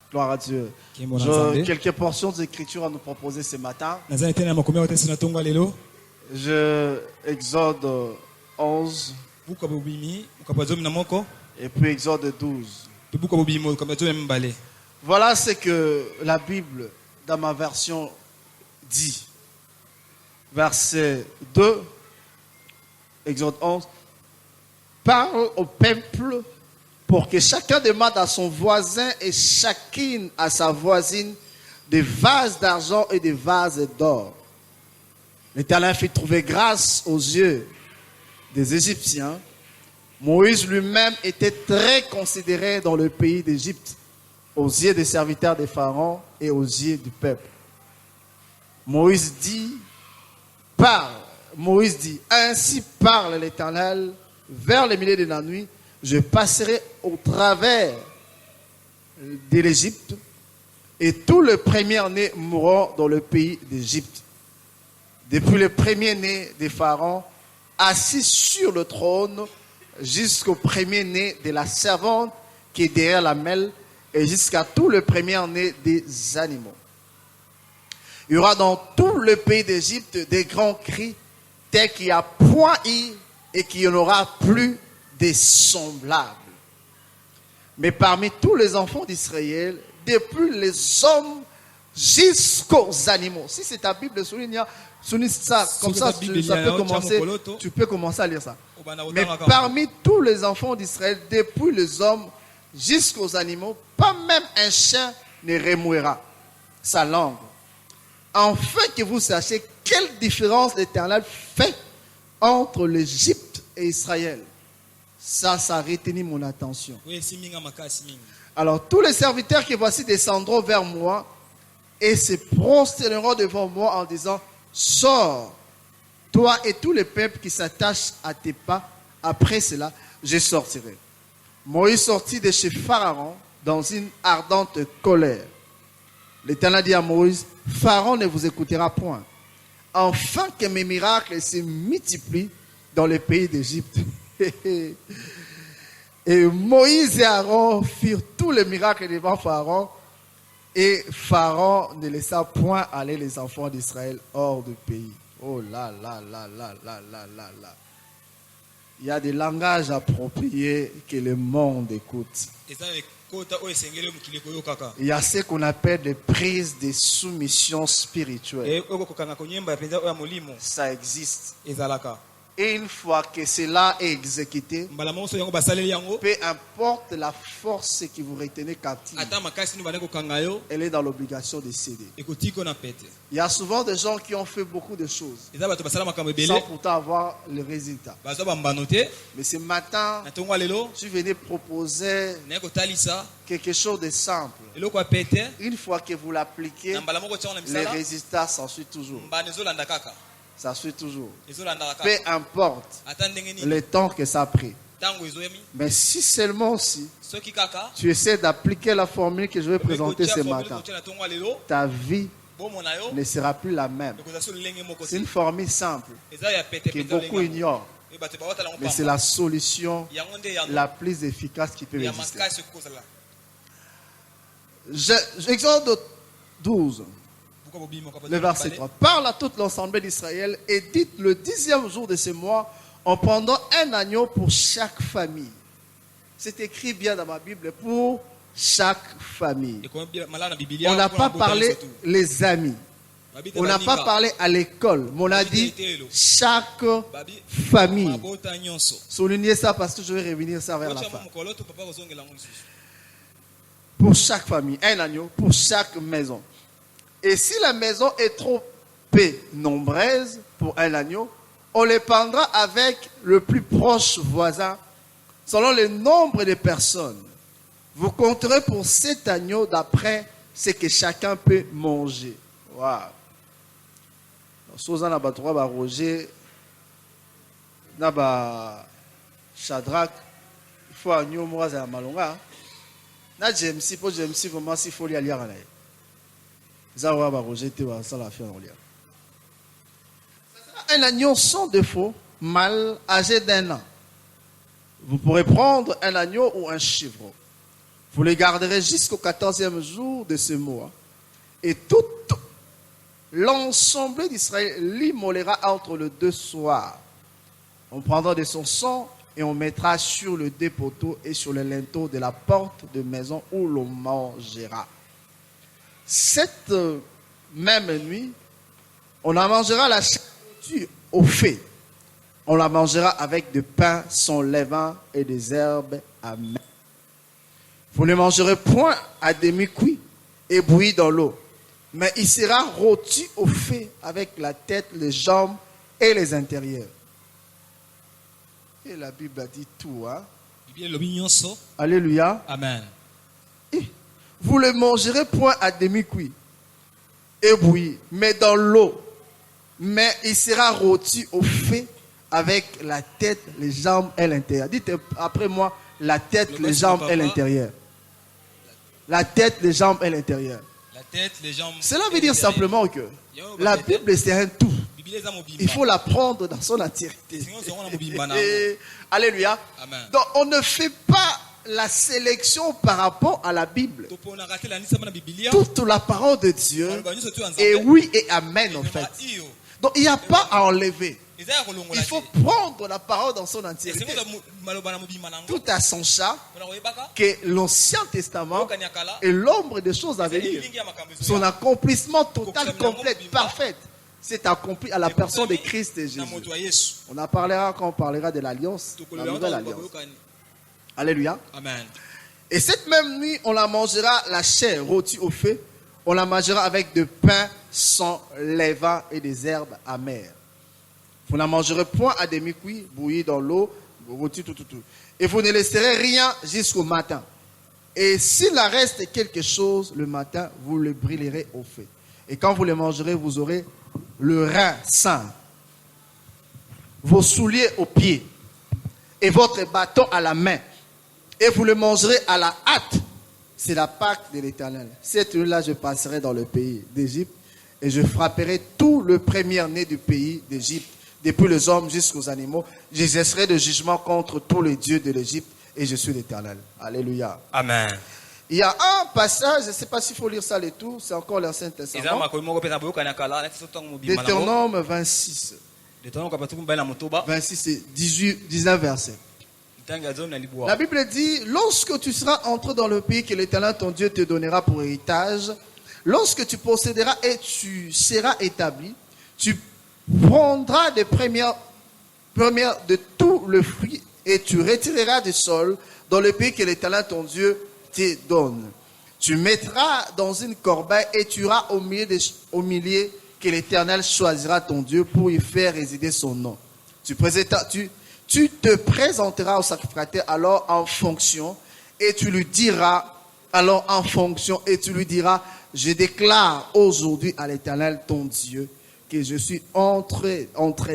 Gloire à Dieu. Quelques portions d'écriture à nous proposer ce matin. Je Exode 11 et puis Exode 12. Voilà ce que la Bible, dans ma version, dit. Verset 2, Exode 11. Parle au peuple pour que chacun demande à son voisin et chacune à sa voisine des vases d'argent et des vases d'or. L'Éternel fit trouver grâce aux yeux des Égyptiens. Moïse lui-même était très considéré dans le pays d'Égypte, aux yeux des serviteurs des pharaons et aux yeux du peuple. Moïse dit, ainsi parle l'Éternel, vers le milieu de la nuit, je passerai au travers de l'Égypte et tous les premiers-nés mourront dans le pays d'Égypte. Depuis le premier-né des pharaons, assis sur le trône, jusqu'au premier-né de la servante qui est derrière la mêle et jusqu'à tout le premier-né des animaux. Il y aura dans tout le pays d'Égypte des grands cris tels qu'il n'y a point eu et qu'il n'y en aura plus des semblables. Mais parmi tous les enfants d'Israël, depuis les hommes jusqu'aux animaux. Si c'est ta Bible, souligne ça, comme ça, tu peux commencer à lire ça. Mais parmi tous les enfants d'Israël, depuis les hommes jusqu'aux animaux, pas même un chien ne remouera sa langue. Afin que vous sachiez quelle différence l'Éternel fait entre l'Égypte et Israël. Ça a retenu mon attention. Alors, tous les serviteurs qui voici descendront vers moi et se prosterneront devant moi en disant, sors, toi et tous les peuples qui s'attachent à tes pas. Après cela, je sortirai. Moïse sortit de chez Pharaon dans une ardente colère. L'Éternel dit à Moïse, Pharaon ne vous écoutera point. Afin que mes miracles se multiplient dans le pays d'Égypte. Et Moïse et Aaron firent tous les miracles devant Pharaon. Et Pharaon ne laissa point aller les enfants d'Israël hors du pays. Oh là là là là là là là là. Il y a des langages appropriés que le monde écoute. Il y a ce qu'on appelle des prises de soumission spirituelle. Ça existe. Et une fois que cela est exécuté, peu importe la force que vous retenez captive, elle est dans l'obligation de céder. Il y a souvent des gens qui ont fait beaucoup de choses sans pourtant avoir le résultat. Mais ce matin, je venais proposer quelque chose de simple. Une fois que vous l'appliquez, les résultats s'en suivent toujours. Ça suit toujours. Peu importe le temps que ça a pris. Mais si seulement si tu essaies d'appliquer la formule que je vais présenter ce matin, ta vie ne sera plus la même. C'est une formule simple que beaucoup ignorent. Mais c'est la solution la plus efficace qui peut exister. Exode 12. Le verset 3. Parle à toute l'ensemble d'Israël et dites le 10e jour de ce mois en pendant un agneau pour chaque famille. C'est écrit bien dans ma Bible, pour chaque famille. On n'a pas parlé les amis. On n'a pas parlé à l'école. Mais on a dit chaque famille. Soulignez ça parce que je vais revenir ça vers la fin. Pour chaque famille, un agneau pour chaque maison. Et si la maison est trop peu nombreuse pour un agneau, on les prendra avec le plus proche voisin, selon le nombre de personnes. Vous compterez pour cet agneau d'après ce que chacun peut manger. Waouh! Soza naba trois ba Roger, naba Shadrach, il faut agneau moi à malonga. Na James, pour James vraiment s'il faut aller à l'air. Un agneau sans défaut, mâle, âgé d'1 an. Vous pourrez prendre un agneau ou un chèvreau. Vous les garderez jusqu'au 14e jour de ce mois. Et tout l'ensemble d'Israël l'immolera entre les deux soirs. On prendra de son sang et on mettra sur le dépoteau et sur le linteau de la porte de maison où l'on mangera. Cette même nuit, on en mangera la chair au feu. On la mangera avec du pain sans levain et des herbes amères. Vous ne mangerez point à demi-cuit et bouilli dans l'eau, mais il sera rôti au feu avec la tête, les jambes et les intérieurs. Et la Bible a dit tout, hein? Alléluia. Amen. Et vous ne mangerez point à demi-cuit et bouilli, mais dans l'eau. Mais il sera rôti au feu avec la tête, les jambes et l'intérieur. Dites après moi, la tête, les jambes et l'intérieur. La tête, les jambes et l'intérieur. Cela veut dire simplement que la Bible c'est un tout. Il faut la prendre dans son entièreté. Alléluia. Amen. Donc on ne fait pas la sélection par rapport à la Bible. Toute la parole de Dieu est oui et amen en fait. Donc il n'y a pas à enlever. Il faut prendre la parole dans son entièreté. Tout à son chat que l'Ancien Testament est l'ombre des choses à venir. Son accomplissement total, complet, parfait, c'est accompli à la personne de Christ et Jésus. On en parlera quand on parlera de l'alliance, la nouvelle alliance. Alléluia. Amen. Et cette même nuit, on la mangera la chair rôtie au feu. On la mangera avec du pain sans levain et des herbes amères. Vous ne la mangerez point à demi-cuit, bouilli dans l'eau, rôti tout. Et vous ne laisserez rien jusqu'au matin. Et s'il en reste quelque chose le matin, vous le brûlerez au feu. Et quand vous le mangerez, vous aurez le rein sain, vos souliers aux pieds et votre bâton à la main. Et vous le mangerez à la hâte. C'est la Pâque de l'Éternel. Cette nuit-là, je passerai dans le pays d'Égypte et je frapperai tout le premier-né du pays d'Égypte, depuis les hommes jusqu'aux animaux. J'exercerai le jugement contre tous les dieux de l'Égypte et je suis l'Éternel. Alléluia. Amen. Il y a un passage, je ne sais pas s'il faut lire ça le tout, c'est encore l'Ancien Testament. Deutéronome 26. 26 et 18, 19 versets. La Bible dit, lorsque tu seras entré dans le pays que l'Éternel ton Dieu te donnera pour héritage, lorsque tu posséderas et tu seras établi, tu prendras des premières de tout le fruit et tu retireras du sol dans le pays que l'Éternel ton Dieu te donne. Tu mettras dans une corbeille et tu iras au milieu que l'Éternel choisira ton Dieu pour y faire résider son nom. Tu te présenteras au sacrificateur alors en fonction et tu lui diras, je déclare aujourd'hui à l'Éternel ton Dieu que je suis entré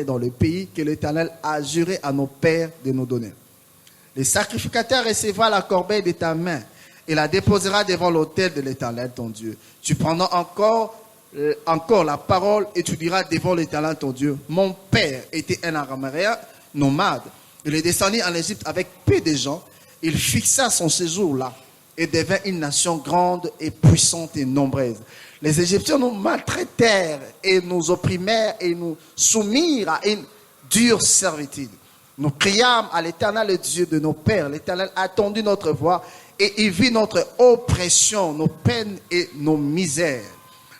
dans le pays que l'Éternel a juré à nos pères de nous donner. Le sacrificateur recevra la corbeille de ta main et la déposera devant l'autel de l'Éternel ton Dieu. Tu prendras encore la parole et tu diras devant l'Éternel ton Dieu, mon père était un araméen nomade. Il est descendu en Égypte avec peu de gens. Il fixa son séjour là et devint une nation grande et puissante et nombreuse. Les Égyptiens nous maltraitèrent et nous opprimèrent et nous soumirent à une dure servitude. Nous criâmes à l'Éternel, le Dieu de nos pères. L'Éternel a entendu notre voix et il vit notre oppression, nos peines et nos misères.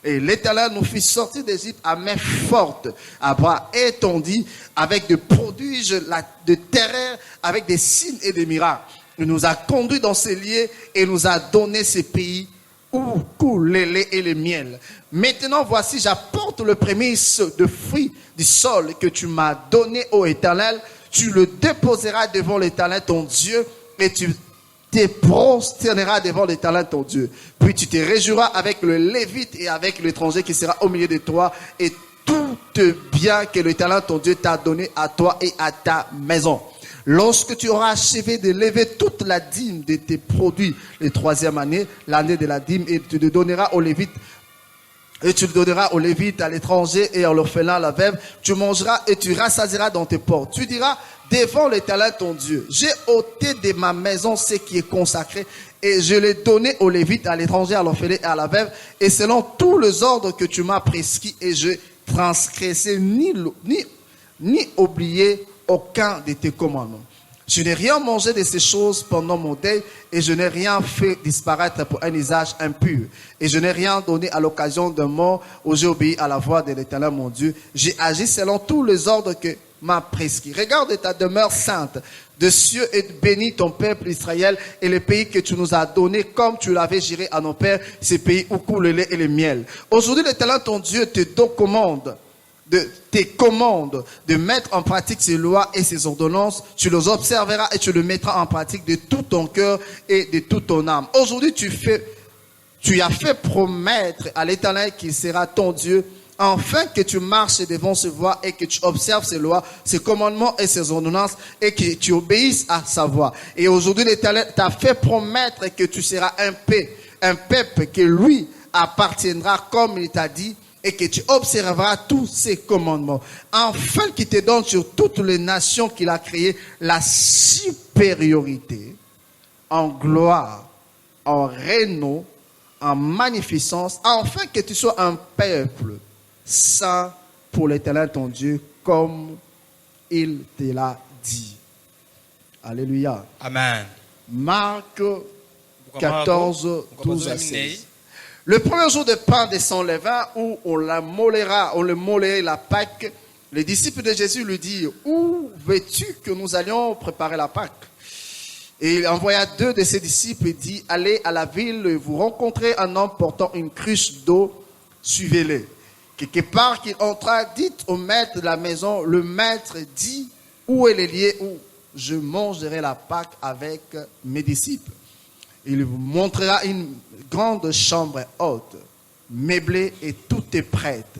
Et l'Éternel nous fit sortir d'Égypte à main forte, à bras étendus, avec des prodiges de terreur, avec des signes et des miracles. Il nous a conduits dans ces lieux et nous a donné ces pays où coule le lait et le miel. Maintenant, voici, j'apporte le prémisse de fruits du sol que tu m'as donné, ô Éternel. Tu le déposeras devant l'Éternel ton Dieu et tu te prosterneras devant l'Éternel ton Dieu. Puis tu te réjouiras avec le Lévite et avec l'étranger qui sera au milieu de toi et tout bien que l'Éternel ton Dieu t'a donné à toi et à ta maison. Lorsque tu auras achevé de lever toute la dîme de tes produits, la 3e année, l'année de la dîme, et tu le donneras aux Lévites Et tu le donneras aux Lévites, à l'étranger et à l'orphelin, à la veuve. Tu mangeras et tu rassasieras dans tes portes. Tu diras devant l'Éternel ton Dieu, j'ai ôté de ma maison ce qui est consacré et je l'ai donné aux Lévites, à l'étranger, à l'orphelin et à la veuve. Et selon tous les ordres que tu m'as prescrits, et je transgressé ni oublié aucun de tes commandements. Je n'ai rien mangé de ces choses pendant mon deuil et je n'ai rien fait disparaître pour un usage impur. Et je n'ai rien donné à l'occasion d'un mort où j'ai obéi à la voix de l'Éternel mon Dieu. J'ai agi selon tous les ordres que m'a prescrit. Regarde ta demeure sainte de cieux et bénis ton peuple Israël et le pays que tu nous as donné comme tu l'avais juré à nos pères, ces pays où coule le lait et le miel. Aujourd'hui l'Éternel ton Dieu te commande de mettre en pratique ses lois et ses ordonnances. Tu les observeras et tu les mettras en pratique de tout ton cœur et de toute ton âme. Aujourd'hui, tu as fait promettre à l'Éternel qu'il sera ton Dieu, afin que tu marches devant ses voies et que tu observes ses lois, ses commandements et ses ordonnances et que tu obéisses à sa voix. Et aujourd'hui, l'Éternel t'a fait promettre que tu seras un peuple que lui appartiendra comme il t'a dit, et que tu observeras tous ses commandements, afin qu'il te donne sur toutes les nations qu'il a créées la supériorité en gloire, en renom, en magnificence, afin que tu sois un peuple saint pour l'Éternel ton Dieu, comme il te l'a dit. Alléluia. Amen. Marc 14, 12 à 16. Le premier jour de pain de sans levain, où on le mollerait la Pâque, les disciples de Jésus lui dirent, où veux-tu que nous allions préparer la Pâque? Et il envoya 2 de ses disciples et dit, allez à la ville et vous rencontrez un homme portant une cruche d'eau, suivez-le. Quelque part qu'il entra, dites au maître de la maison, le maître dit, où est le lieu où je mangerai la Pâque avec mes disciples? Il vous montrera une grande chambre haute, meublée et tout est prête.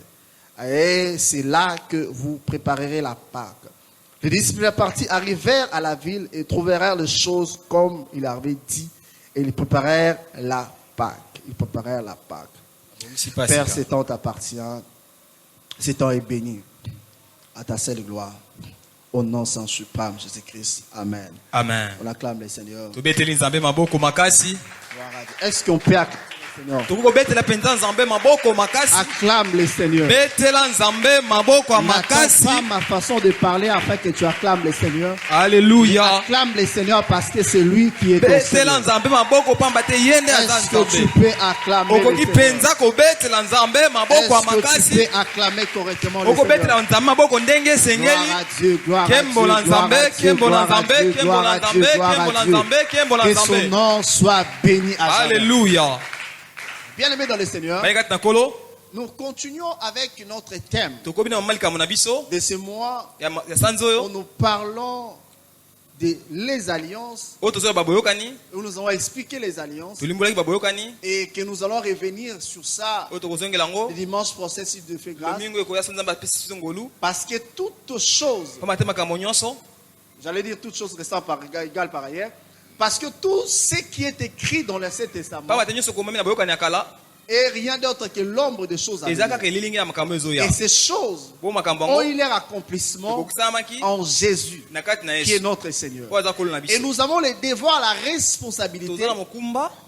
Et c'est là que vous préparerez la Pâque. Les disciples partis arrivèrent à la ville et trouvèrent les choses comme il avait dit. Et ils préparèrent la Pâque. Père, ce temps t'appartient. Ce temps est béni. À ta seule gloire. Au nom sans suprême, Jésus-Christ. Amen. Amen. On acclame le Seigneur. Est-ce qu'on peut acclamer le Seigneur? Acclame le Seigneur. N'attends pas ma façon de parler afin que tu acclames le Seigneur. Alléluia. Acclame le Seigneur parce que c'est lui qui est ton Seigneur. Est-ce que tu peux acclamer le Seigneur? Est-ce que tu peux acclamer correctement le Seigneur? Gloire à Dieu, gloire à Dieu, gloire à Dieu, gloire à Dieu, gloire à Dieu. Que son nom soit béni à jamais. Alléluia. Bien-aimés dans le Seigneur, nous continuons avec notre thème de ce mois où nous parlons de les alliances, où nous allons expliquer les alliances et que nous allons revenir sur ça le dimanche prochain si Dieu fait grâce. Parce que toutes choses, j'allais dire toutes choses restant égales par ailleurs, parce que tout ce qui est écrit dans l'Ancien Testament est rien d'autre que l'ombre des choses à venir. Et ces choses ont eu leur accomplissement en Jésus, qui est notre Seigneur. Et nous avons le devoir, la responsabilité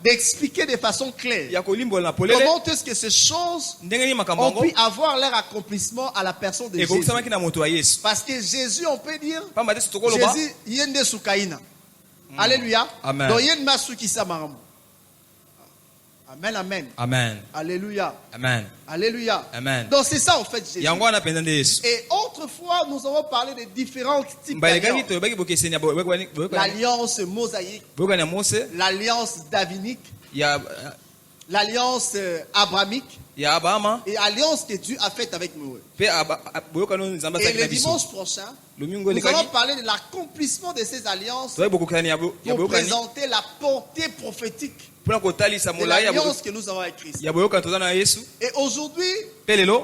d'expliquer de façon claire comment est-ce que ces choses ont pu avoir leur accomplissement à la personne de Jésus. Parce que Jésus, on peut dire, Jésus, yende sukaina. Alléluia. Amen. Donc, yende masuki samaram. Amen, amen. Amen. Alléluia. Amen. Alléluia. Amen. Donc c'est ça en fait Jésus. Et autrefois, nous avons parlé de différents types d'alliances. L'alliance mosaïque, l'alliance davinique, l'alliance abrahamique et l'alliance que Dieu a faite avec Noé. Et le dimanche prochain, nous allons parler de l'accomplissement de ces alliances pour présenter la portée prophétique de l'alliance que nous avons avec Christ. Et aujourd'hui,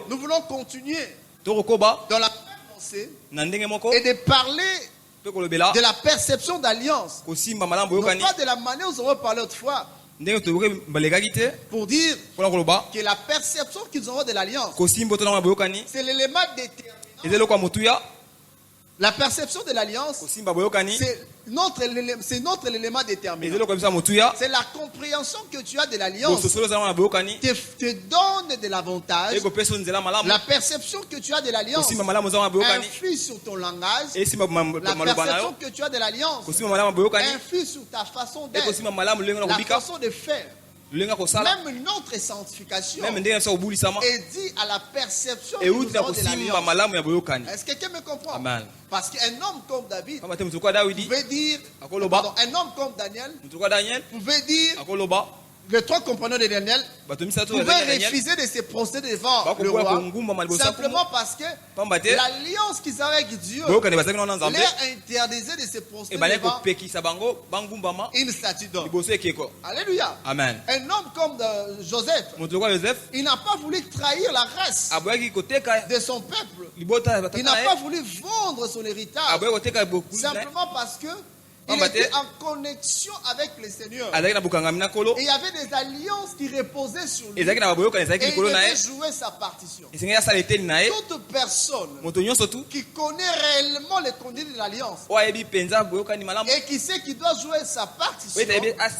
nous voulons continuer dans la pensée et de parler de la perception d'alliance. Non pas de la manière dont nous avons parlé autrefois, pour dire que la perception qu'ils auront de l'alliance, c'est l'élément déterminant. La perception de l'alliance, c'est notre élément déterminant. C'est la compréhension que tu as de l'alliance te donne de l'avantage. La perception que tu as de l'alliance influe sur ton langage. La perception que tu as de l'alliance influe sur ta façon d'être, la façon de faire. Même notre sanctification est due à la perception que nous avons de l'alliance. Est-ce que quelqu'un me comprend? Amen. Parce qu'un homme comme David pouvait dire, pardon, un homme comme Daniel pouvait dire, les trois compagnons de Daniel pouvaient refuser de se prosterner devant le roi simplement parce que l'alliance qu'ils avaient avec Dieu leur interdisait de se prosterner devant une statue d'or. Alléluia. Amen. Un homme comme Joseph, il n'a pas voulu trahir la race de son peuple. Il n'a pas voulu vendre son héritage simplement parce que il était en connexion avec le Seigneur. Et il y avait des alliances qui reposaient sur lui. Et il devait jouer sa partition. Toute personne qui connaît réellement les conduites de l'alliance et qui sait qu'il doit jouer sa partition, il a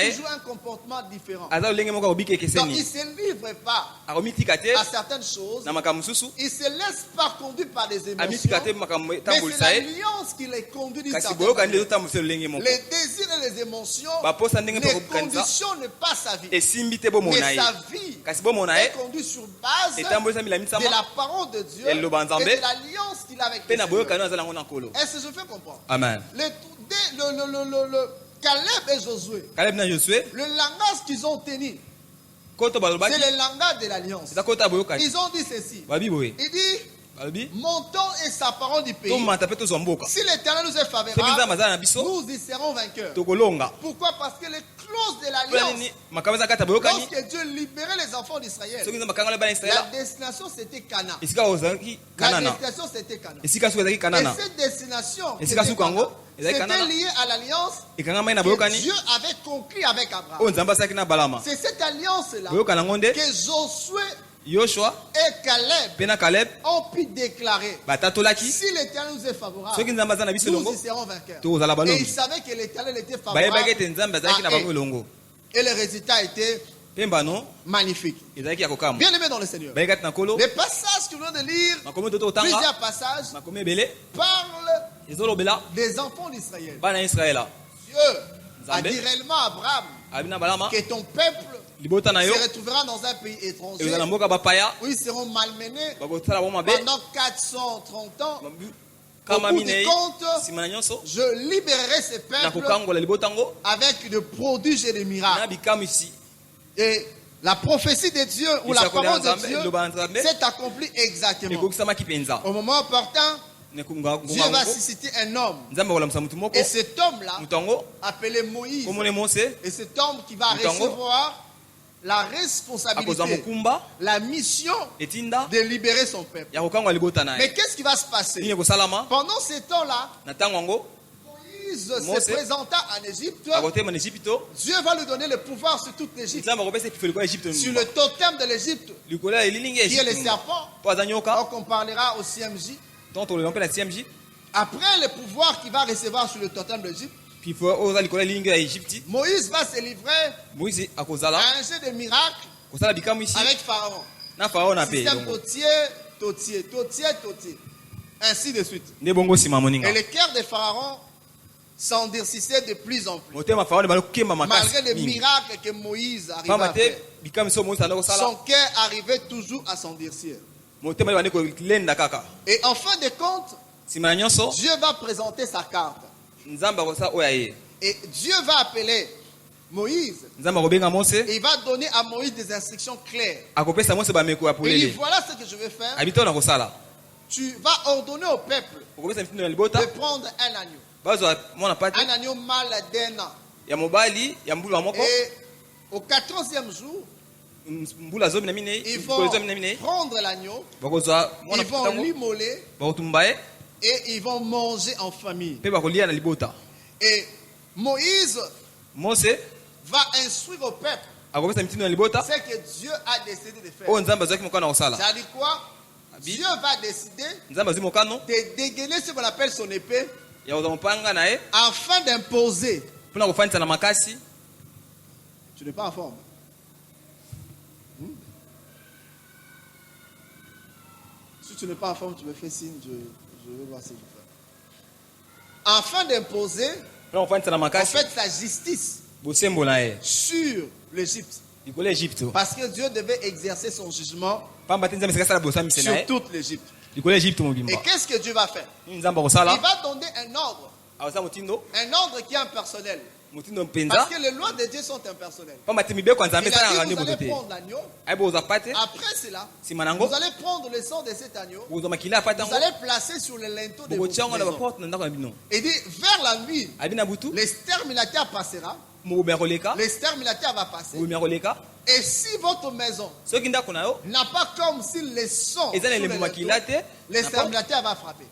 toujours un comportement différent. Donc il ne se livre pas à certaines choses. Il se laisse pas conduire par des émotions. Mais c'est l'alliance qui les conduit d'une certaine. Les désirs et les émotions ne conditionnent pas sa vie. Mais sa vie est conduite sur base de la parole de Dieu et de l'alliance qu'il a avec le Seigneur. Est-ce que je fais comprendre? Amen. Caleb et Josué, le langage qu'ils ont tenu, c'est le langage de l'alliance. Ils ont dit ceci. Il dit: montons et s'apparons du pays. Si l'Éternel nous est favorable, nous y serons vainqueurs. Pourquoi? Parce que les clauses de l'alliance, lorsque Dieu libérait les enfants d'Israël, la destination c'était Canaan. La destination c'était Canaan. Et cette destination c'était lié à l'alliance que Dieu avait conclue avec Abraham. C'est cette alliance-là que Josué et Caleb ont pu déclarer: si l'Éternel nous est favorable, nous y serons vainqueurs. Et ils savaient que l'Éternel était favorable à eux. Et le résultat était magnifique. Bien aimé dans le Seigneur, les passages que nous venons de lire, plusieurs passages, parlent des enfants d'Israël. Dieu a dit réellement à Abraham que ton peuple se retrouvera dans un pays étranger où ils seront malmenés pendant 430 ans. Au bout du compte, je libérerai ce peuple avec de prodiges et de miracles. Et la prophétie de Dieu ou la parole de Dieu s'est accomplie exactement. Au moment opportun, Dieu va susciter un homme. Et cet homme-là, appelé Moïse, et cet homme qui va recevoir la responsabilité, la mission de libérer son peuple. Mais qu'est-ce qui va se passer? Pendant ce temps-là, Moïse se présenta en Égypte. Dieu va lui donner le pouvoir sur toute l'Égypte, sur le totem de l'Égypte, qui est le serpent. Donc on parlera au CMJ. Après le pouvoir qu'il va recevoir sur le totem de l'Égypte, Moïse va se livrer à un jeu de miracles avec Pharaon. Système totier, ainsi de suite. Et le cœur de Pharaon s'endurcissait de plus en plus, malgré les miracles que Moïse arrivait à faire. Son cœur arrivait toujours à s'endurcir. Et en fin de compte, Dieu va présenter sa carte. Et Dieu va appeler Moïse. Et il va donner à Moïse des instructions claires. Et il dit: voilà ce que je vais faire. Tu vas ordonner au peuple de prendre un agneau. Un agneau mâle d'un an. Et au 14e jour, ils vont prendre l'agneau, ils vont l'immoler et ils vont manger en famille. Et Moïse va instruire au peuple akopesa mitindo na libota ce que Dieu a décidé de faire. oyo nzambe azwaki mokano na kosala. Ça dit quoi? Dieu va décider Nzambe azwi mokano de dégainer ce qu'on appelle son épée ya kozwa mopanga na ye afin d'imposer. mpona kofandisa na makasi. Tu n'es pas en forme. Si tu n'es pas en forme, tu me fais signe, je vais voir si je fais. Afin d'imposer, mpona kofandisa na en makasi fait, sa justice bosembo na ye sur l'Égypte. likolo ya Egypte. Parce que Dieu devait exercer son jugement pamba te nzambe esika asala bosamisi na sur ye toute l'Égypte. likolo ya Egypte Et mobimba. qu'est-ce que Dieu va faire? Nini nzambe Il akosala va donner un ordre. akosala motindo Qui est impersonnel. motindo Parce mpenza que les lois de Dieu sont impersonnelles. pamba te mibeko ya Il a nzambe dit, esalaka vous nde bozo allez te prendre l'agneau. ayebi ozwa pate Après cela, nsima nango vous allez prendre le sang de cet agneau. ozwa makila ya pate Vous yango allez placer sur le linteau de bokotia yango votre na maison. baporte na ndako na bino. Et dit, vers la nuit, abi na butu l'exterminateur passera. mobomi ya koleka L'exterminateur va passer. mobomi ya koleka Et si votre maison soki ndako na yo n'a pas comme si le sang, eza na sur le elembo makila linteau, te l'exterminateur va frapper.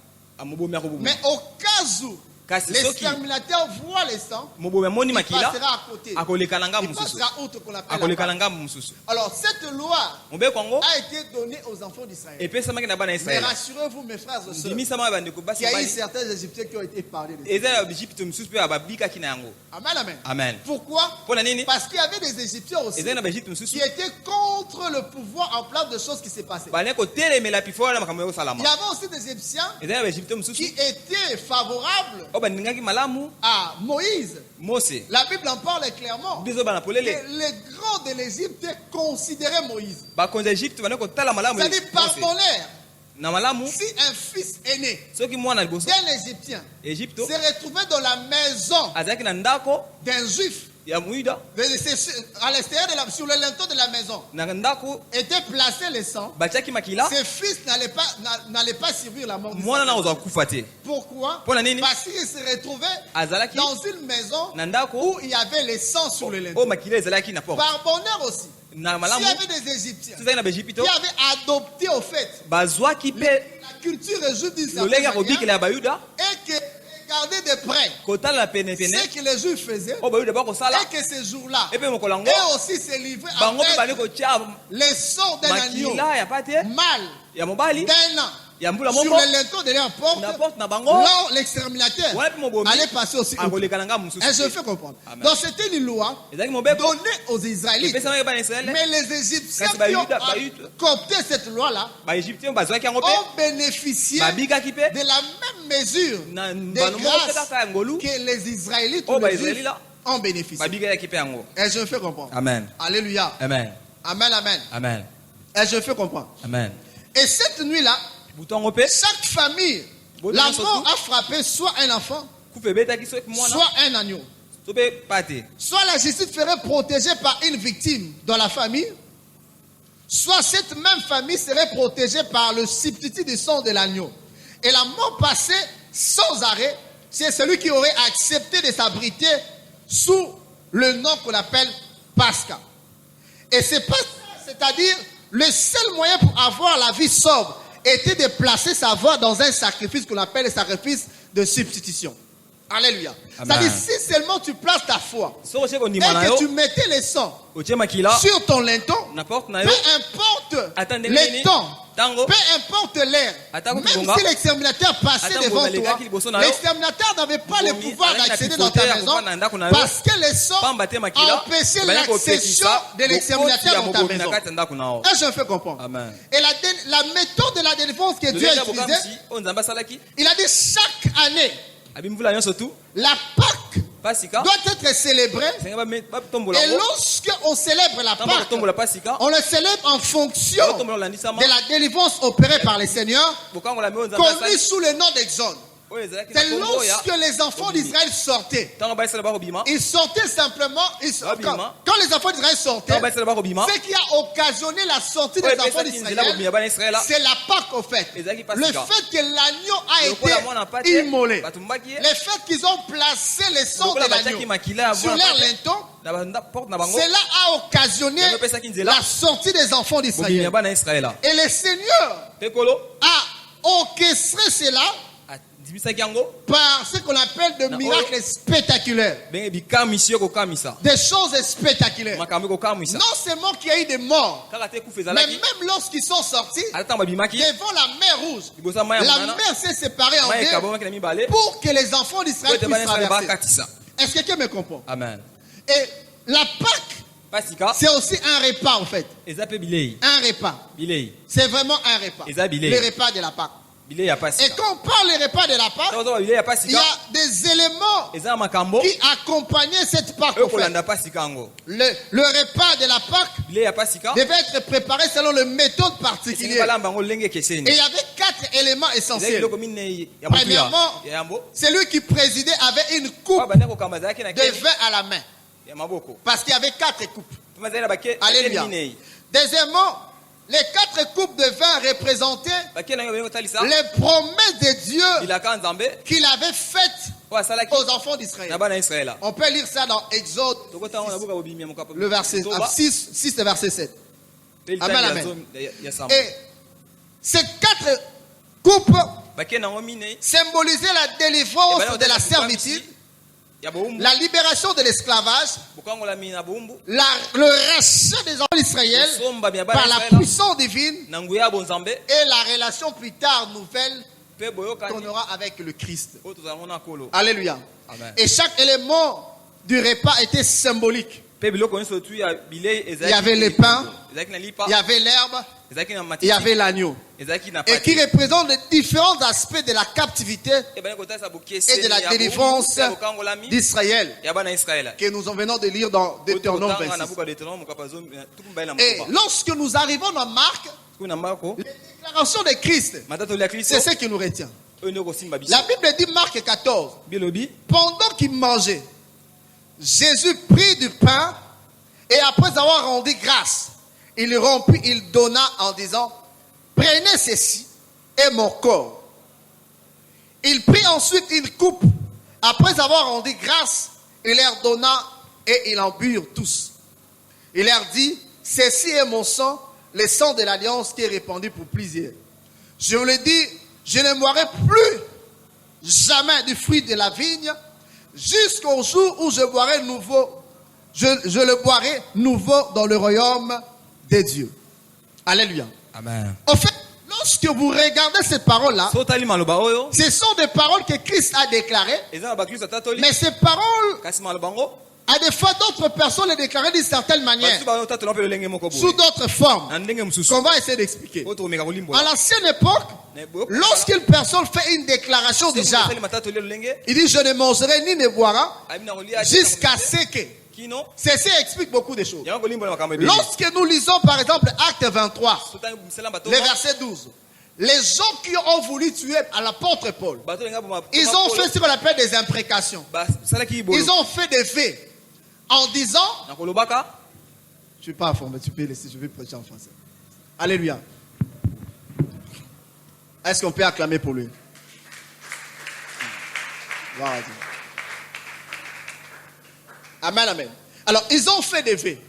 mobomi ya koboma Mais au cas où kasi soki l'exterminateur voit le sang, mobomi amoni il makila passera à côté. akoleka na ngambo Il mosusu passera outre qu'on appelle akoleka la na part. ngambo mosusu. Alors cette loi mobeko yango a été donnée aux enfants d'Israël. epesamaki na bana ya Mais israele rassurez-vous mes frères et sœurs, ndimisama ya bandeko basi qu'il y a eu mobali certains Égyptiens qui ont été parlés de ça. eza ya Egypte mosusu mpe ya babikaki na yango. Amen, amen. Amen. Pourquoi? mpona nini Parce qu'il y avait des Égyptiens aussi eza na baegypte mosusu qui étaient contre le pouvoir en place de choses qui s'est passées. bane kotelemela pifo wana makambo Il y ekosalama. avait aussi des Égyptiens eza na baegypte qui mosusu étaient favorables oyo bandingaki malamu à Moïse. mose La Bible en parle clairement. biso bana Que polele les grands de l'Égypte considéraient Moïse. bakonzi ya egypte bane kotala malamu C'est-à-dire, Mose. pardonnèrent. na malamu Si un fils est né soki mwana liboso d'un Égyptien egypte s'est retrouvé dans la maison azalaki na ndako d'un Juif, ya moyuda à l'extérieur sur le linteau de la maison, na ndako était placé le sang, batiaki makila ses fils n'allaient pas subir la mort. mwana na kozwa kufa te. Pourquoi? Mpona nini Parce qu'il se retrouvait azalaki dans une maison na ndako où il y avait le sang sur le linteau. oyo makila ezalaki na porte Par bonheur aussi, na s'il malamu y avait des Égyptiens tozalaki na baegypte qui avaient adopté au fait bazwaki mpe la culture juive d'une certaine lolenge ya manière kobikela ya bayuda et que regardaient de près kotala penepene ce que les Juifs faisaient oyo bayuda bakosala et que ce jour-là, epe mokolo yango et aussi se livrer bango mpe bani avec kotia les sons d'un agneau makila ya pate mâle ya mobali d'un an ya mbula sur moko le linteau de leur porte. na porte na bango Là, l'exterminateur wana mpe mobomi allait passer aussi. akoleka na ngambo Et je mosusu fais comprendre. Amen. Donc c'était une loi ezalaki mobeko donnée aux Israélites. epesamaki bana israele Mais les Égyptiens Kasi qui ont bayuda. coopté cette loi-là baegypte oyo bazwaki yango mpe ont bénéficié babikaki mpe de la même mesure na de mbano moko mpe grâce kaka ya ngolu que les Israélites Oh, ou les Israélites Juifs là. ont bénéficié. babikaki mpe yango. Et je fais comprendre. Amen. Alléluia. Amen. Amen, amen. Amen. Et je fais comprendre. Amen. Et cette nuit-là, butu yango mpe chaque famille, Bon, la surtout. mort a frappé soit un enfant, kufa ebetaki soki mwana soit un agneau. to mpe pate Soit la justice serait protégée par une victime dans la famille, soit cette même famille serait protégée par le substitut du sang de l'agneau. Et la mort passait sans arrêt, c'est celui qui aurait accepté de s'abriter sous le nom qu'on appelle Pascha. Et c'est pas, c'est-à-dire le seul moyen pour avoir la vie sobre était de placer sa voix dans un sacrifice qu'on appelle le sacrifice de substitution. Alléluia. Amen. C'est-à-dire si seulement tu places ta foi soki otie et kondima na que yo tu mettais le sang otie makila sur ton linteau, na porte na peu yo importe ata ndenge le nini temps, ntango peu importe l'heure, Ata même kutibonga. si l'exterminateur passait Ata devant kutibonga toi, lekaki liboso na yo. l'exterminateur n'avait pas le Bomi, pouvoir alaki na d'accéder dans pipoter ta ya maison kovanda na ndako na yo. parce que le sang pamba te makila empêchait ebandi l'accession kopekisa de l'exterminateur bokoti ya dans ta mobomi na maison. kati ya ndako na yo. Et je fais comprendre. Amen. Et la méthode de la délivrance que Dieu a lolenge ya utilisée, bokamisi oyo nzambe asalaki il a dit chaque année, abi mvula nyonso tu la Pâque pasika doit être célébrée. senga batombola Et yango lorsqu'on célèbre la ntango Pâque, batombola pasika on le célèbre en fonction batombola olandisama de la délivrance opérée par le Seigneur, bokangola me oyo nzambe connue asali sous le nom d'Exode. oyo ezalaki na C'est kombo ya lorsque les enfants d'Israël sortaient. ntango baisala bakobima Ils sortaient simplement. Babima. Quand les enfants d'Israël sortaient, ntango baisala bakobima ce qui a occasionné la sortie des oyo enfants epesaki nzela kobima ya d'Israël, bana israele c'est la Pâque au fait. ezalaki Le pasika fait que l'agneau a lokola mwana été pate immolé. batumbaki ye Le fait qu'ils ont placé le sang de lokola batiaki l'agneau makila ya sur mwana leur pate linteau, na porte na bango cela a occasionné yango epesaki nzela la sortie des enfants bobimi ya d'Israël. bana israele Et le Seigneur tekolo a orchestré cela par ce qu'on appelle de miracles spectaculaires. Des choses spectaculaires. Non seulement qu'il y a eu des morts, mais même lorsqu'ils sont sortis devant la mer Rouge, la mer s'est séparée en deux pour que les enfants d'Israël puissent traverser. Est-ce que quelqu'un me comprend? Amen. Et la Pâque, c'est aussi un repas en fait. Un repas. C'est vraiment un repas. Le repas de la Pâque. Et quand on parle des repas de la Pâque, il y a des éléments qui accompagnaient cette Pâque. Le repas de la Pâque devait être préparé selon une méthode particulière. Et il y avait 4 éléments essentiels. Premièrement, celui qui présidait avait une coupe de vin à la main. Parce qu'il y avait 4 coupes. Alléluia. Deuxièmement, les 4 coupes de vin représentaient les promesses de Dieu qu'il avait faites aux enfants d'Israël. On peut lire ça dans Exode, le verset 6 et verset 7. Amen, amen. Et ces 4 coupes symbolisaient la délivrance de la servitude, la libération de l'esclavage, le rachat des enfants d'Israël par la puissance divine et la relation plus tard nouvelle qu'on aura avec le Christ. Alléluia. Amen. Et chaque élément du repas était symbolique. Il y avait les pains, il y avait l'herbe, il y avait l'agneau. Et qui représente les différents aspects de la captivité et de la délivrance d'Israël que nous venons de lire dans Deutéronome 26. Et lorsque nous arrivons dans Marc, les déclarations de Christ, c'est ce qui nous retient. La Bible dit Marc 14, pendant qu'il mangeait, Jésus prit du pain et après avoir rendu grâce, il le rompit, il donna en disant: prenez ceci et mon corps. Il prit ensuite une coupe. Après avoir rendu grâce, il leur donna et ils en burent tous. Il leur dit: ceci est mon sang, le sang de l'alliance qui est répandu pour plusieurs. Je vous le dis, je ne boirai plus jamais du fruit de la vigne jusqu'au jour où je boirai nouveau. Je le boirai nouveau dans le royaume de Dieu. Alléluia. Amen. En fait, lorsque vous regardez ces paroles-là, ce sont des paroles que Christ a déclarées. Mais ces paroles, à des fois d'autres personnes les déclaraient d'une certaine manière, sous d'autres formes, qu'on va essayer d'expliquer. À l'ancienne époque, lorsqu'une personne fait une déclaration du genre, il dit: je ne mangerai ni ne boirai jusqu'à ce que. Ceci explique beaucoup de choses. Lorsque nous lisons par exemple Acte 23, le verset 12, les gens qui ont voulu tuer à l'apôtre Paul, ils ont fait ce qu'on appelle des imprécations. Ils ont fait des faits en disant: je ne suis pas informé, tu peux laisser, je vais prêcher en français. Alléluia. Est-ce qu'on peut acclamer pour lui? Wow. Amen, amen. Alors, ils ont fait des faits.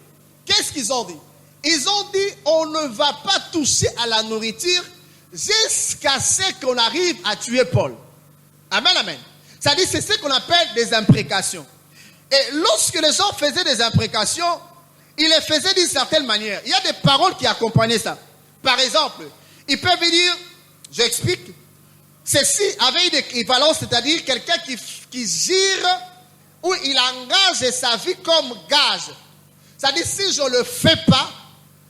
Qu'est-ce qu'ils ont dit? Ils ont dit: on ne va pas toucher à la nourriture jusqu'à ce qu'on arrive à tuer Paul. Amen, amen. C'est-à-dire, c'est ce qu'on appelle des imprécations. Et lorsque les gens faisaient des imprécations, ils les faisaient d'une certaine manière. Il y a des paroles qui accompagnaient ça. Par exemple, ils peuvent dire, j'explique, ceci avait une équivalence, c'est-à-dire quelqu'un qui gire, où il engage sa vie comme gage. C'est-à-dire, si je ne le fais pas,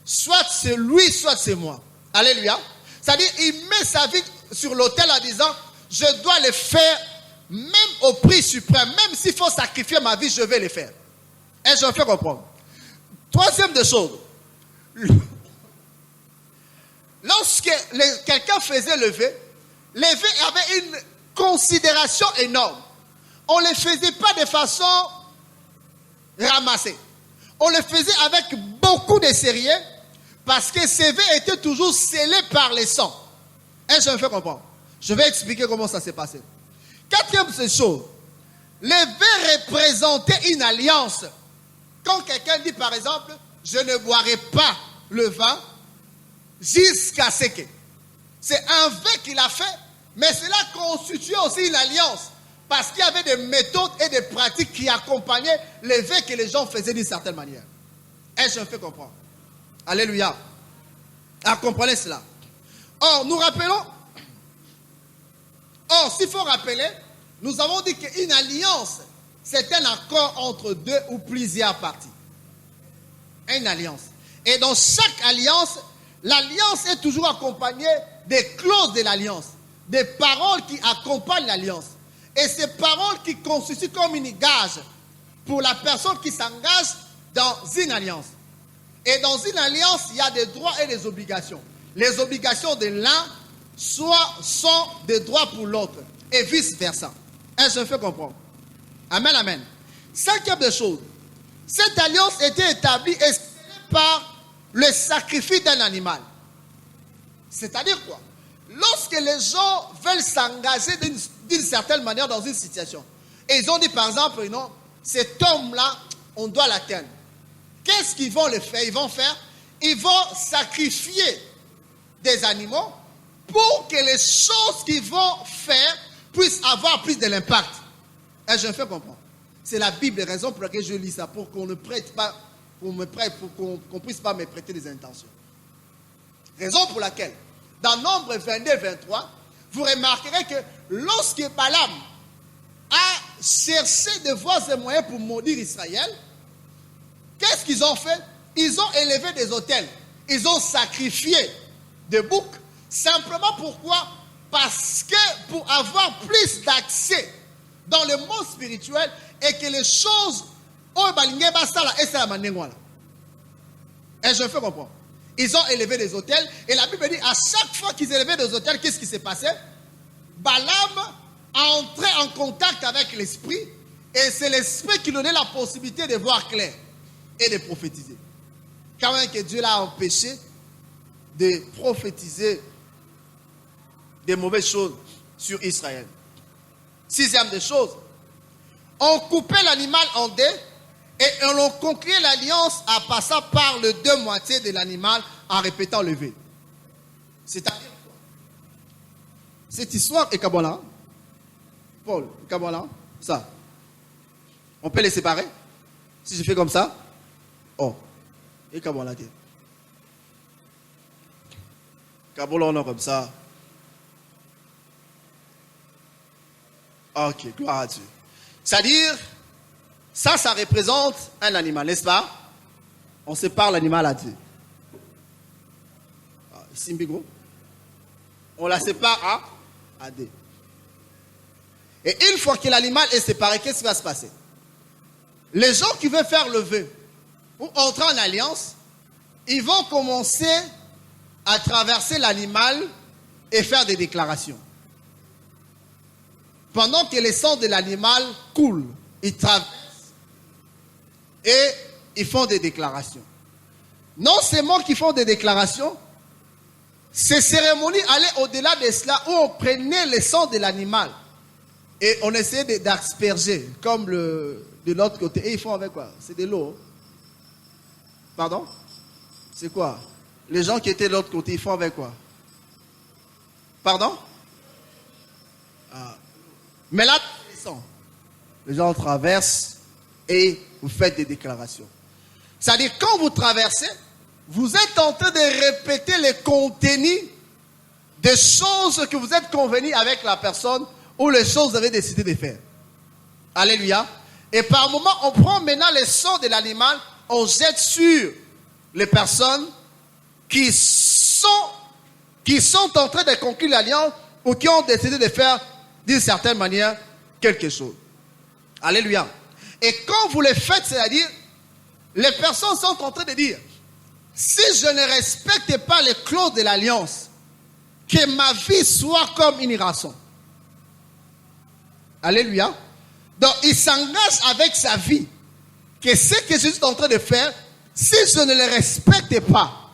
soit c'est lui, soit c'est moi. Alléluia. C'est-à-dire, il met sa vie sur l'autel en disant: je dois le faire même au prix suprême. Même s'il faut sacrifier ma vie, je vais le faire. Et je me fais comprendre. Troisième des choses. Lorsque quelqu'un faisait le vœu avait une considération énorme. On ne le faisait pas de façon ramassée. On le faisait avec beaucoup de sérieux parce que ces vœux étaient toujours scellés par le sang. Et je me fais comprendre. Je vais expliquer comment ça s'est passé. Quatrième chose. Les vœux représentaient une alliance. Quand quelqu'un dit par exemple: je ne boirai pas le vin jusqu'à ce que. C'est un vœu qu'il a fait Mais cela constituait aussi une alliance. Parce qu'il y avait des méthodes et des pratiques qui accompagnaient les vœux que les gens faisaient d'une certaine manière. Est-ce que je me fais comprendre? Alléluia. Ah, comprenez cela. Or, nous rappelons. Or, s'il faut rappeler, nous avons dit qu'une alliance, c'est un accord entre deux ou plusieurs parties. Une alliance. Et dans chaque alliance, l'alliance est toujours accompagnée des clauses de l'alliance, des paroles qui accompagnent l'alliance. Et ces paroles qui constituent comme une gage pour la personne qui s'engage dans une alliance. Et dans une alliance, il y a des droits et des obligations. Les obligations de l'un sont des droits pour l'autre. Et vice-versa. Est-ce que je me fais comprendre? Amen, amen. Cinquième des choses. Cette alliance était établie et scellée par le sacrifice d'un animal. C'est-à-dire quoi? Lorsque les gens veulent s'engager d'une certaine manière dans une situation, et ils ont dit par exemple, non, cet homme-là, on doit l'atteindre. Qu'est-ce qu'ils vont le faire? Ils vont sacrifier des animaux pour que les choses qu'ils vont faire puissent avoir plus de l'impact. Et je me fais comprendre. C'est la Bible, la raison pour laquelle je lis ça, pour qu'on ne prête pas, pour qu'on puisse pas me prêter des intentions. Raison pour laquelle, dans Nombre 22-23, vous remarquerez que lorsque Balaam a cherché de voies et moyens pour maudire Israël, qu'est-ce qu'ils ont fait? Ils ont élevé des autels. Ils ont sacrifié des boucs. Simplement pourquoi? Parce que pour avoir plus d'accès dans le monde spirituel et que les choses et je fais comprendre. Ils ont élevé des autels et la Bible dit à chaque fois qu'ils élevaient des autels, qu'est-ce qui s'est passé? Balaam a entré en contact avec l'esprit et c'est l'esprit qui donnait la possibilité de voir clair et de prophétiser. Quand même que Dieu l'a empêché de prophétiser des mauvaises choses sur Israël. Sixième des choses, on coupait l'animal en deux et on concluait l'alliance en passant par les deux moitiés de l'animal en répétant le vœu. C'est-à-dire quoi? Cette histoire est Kabbalah. Paul, Kabbalah, ça. On peut les séparer? Si je fais comme ça? Oh. Et Kabbalah. Kabbalah, on a comme ça. Ok, gloire à Dieu. C'est-à-dire, ça représente un animal, n'est-ce pas? On sépare l'animal à Dieu. Ici, on la sépare à deux. Et une fois que l'animal est séparé, qu'est-ce qui va se passer? Les gens qui veulent faire le vœu ou entrer en alliance, ils vont commencer à traverser l'animal et faire des déclarations. Pendant que le sang de l'animal coule, ils traversent et ils font des déclarations. Non seulement qu'ils font des déclarations, ces cérémonies allaient au-delà de cela où on prenait le sang de l'animal et on essayait d'asperger comme de l'autre côté. Et ils font avec quoi? C'est de l'eau. Pardon? C'est quoi? Les gens qui étaient de l'autre côté, ils font avec quoi? Pardon? Mais là, les gens traversent et vous faites des déclarations. C'est-à-dire, quand vous traversez, vous êtes en train de répéter les contenus des choses que vous êtes convenus avec la personne ou les choses que vous avez décidé de faire. Alléluia. Et par moment, on prend maintenant le sang de l'animal, on jette sur les personnes qui sont en train de conclure l'alliance ou qui ont décidé de faire d'une certaine manière quelque chose. Alléluia. Et quand vous le faites, c'est-à-dire, les personnes sont en train de dire, si je ne respecte pas les clauses de l'alliance, que ma vie soit comme une rançon. Alléluia. Donc, il s'engage avec sa vie, que ce que je suis en train de faire, si je ne le respecte pas,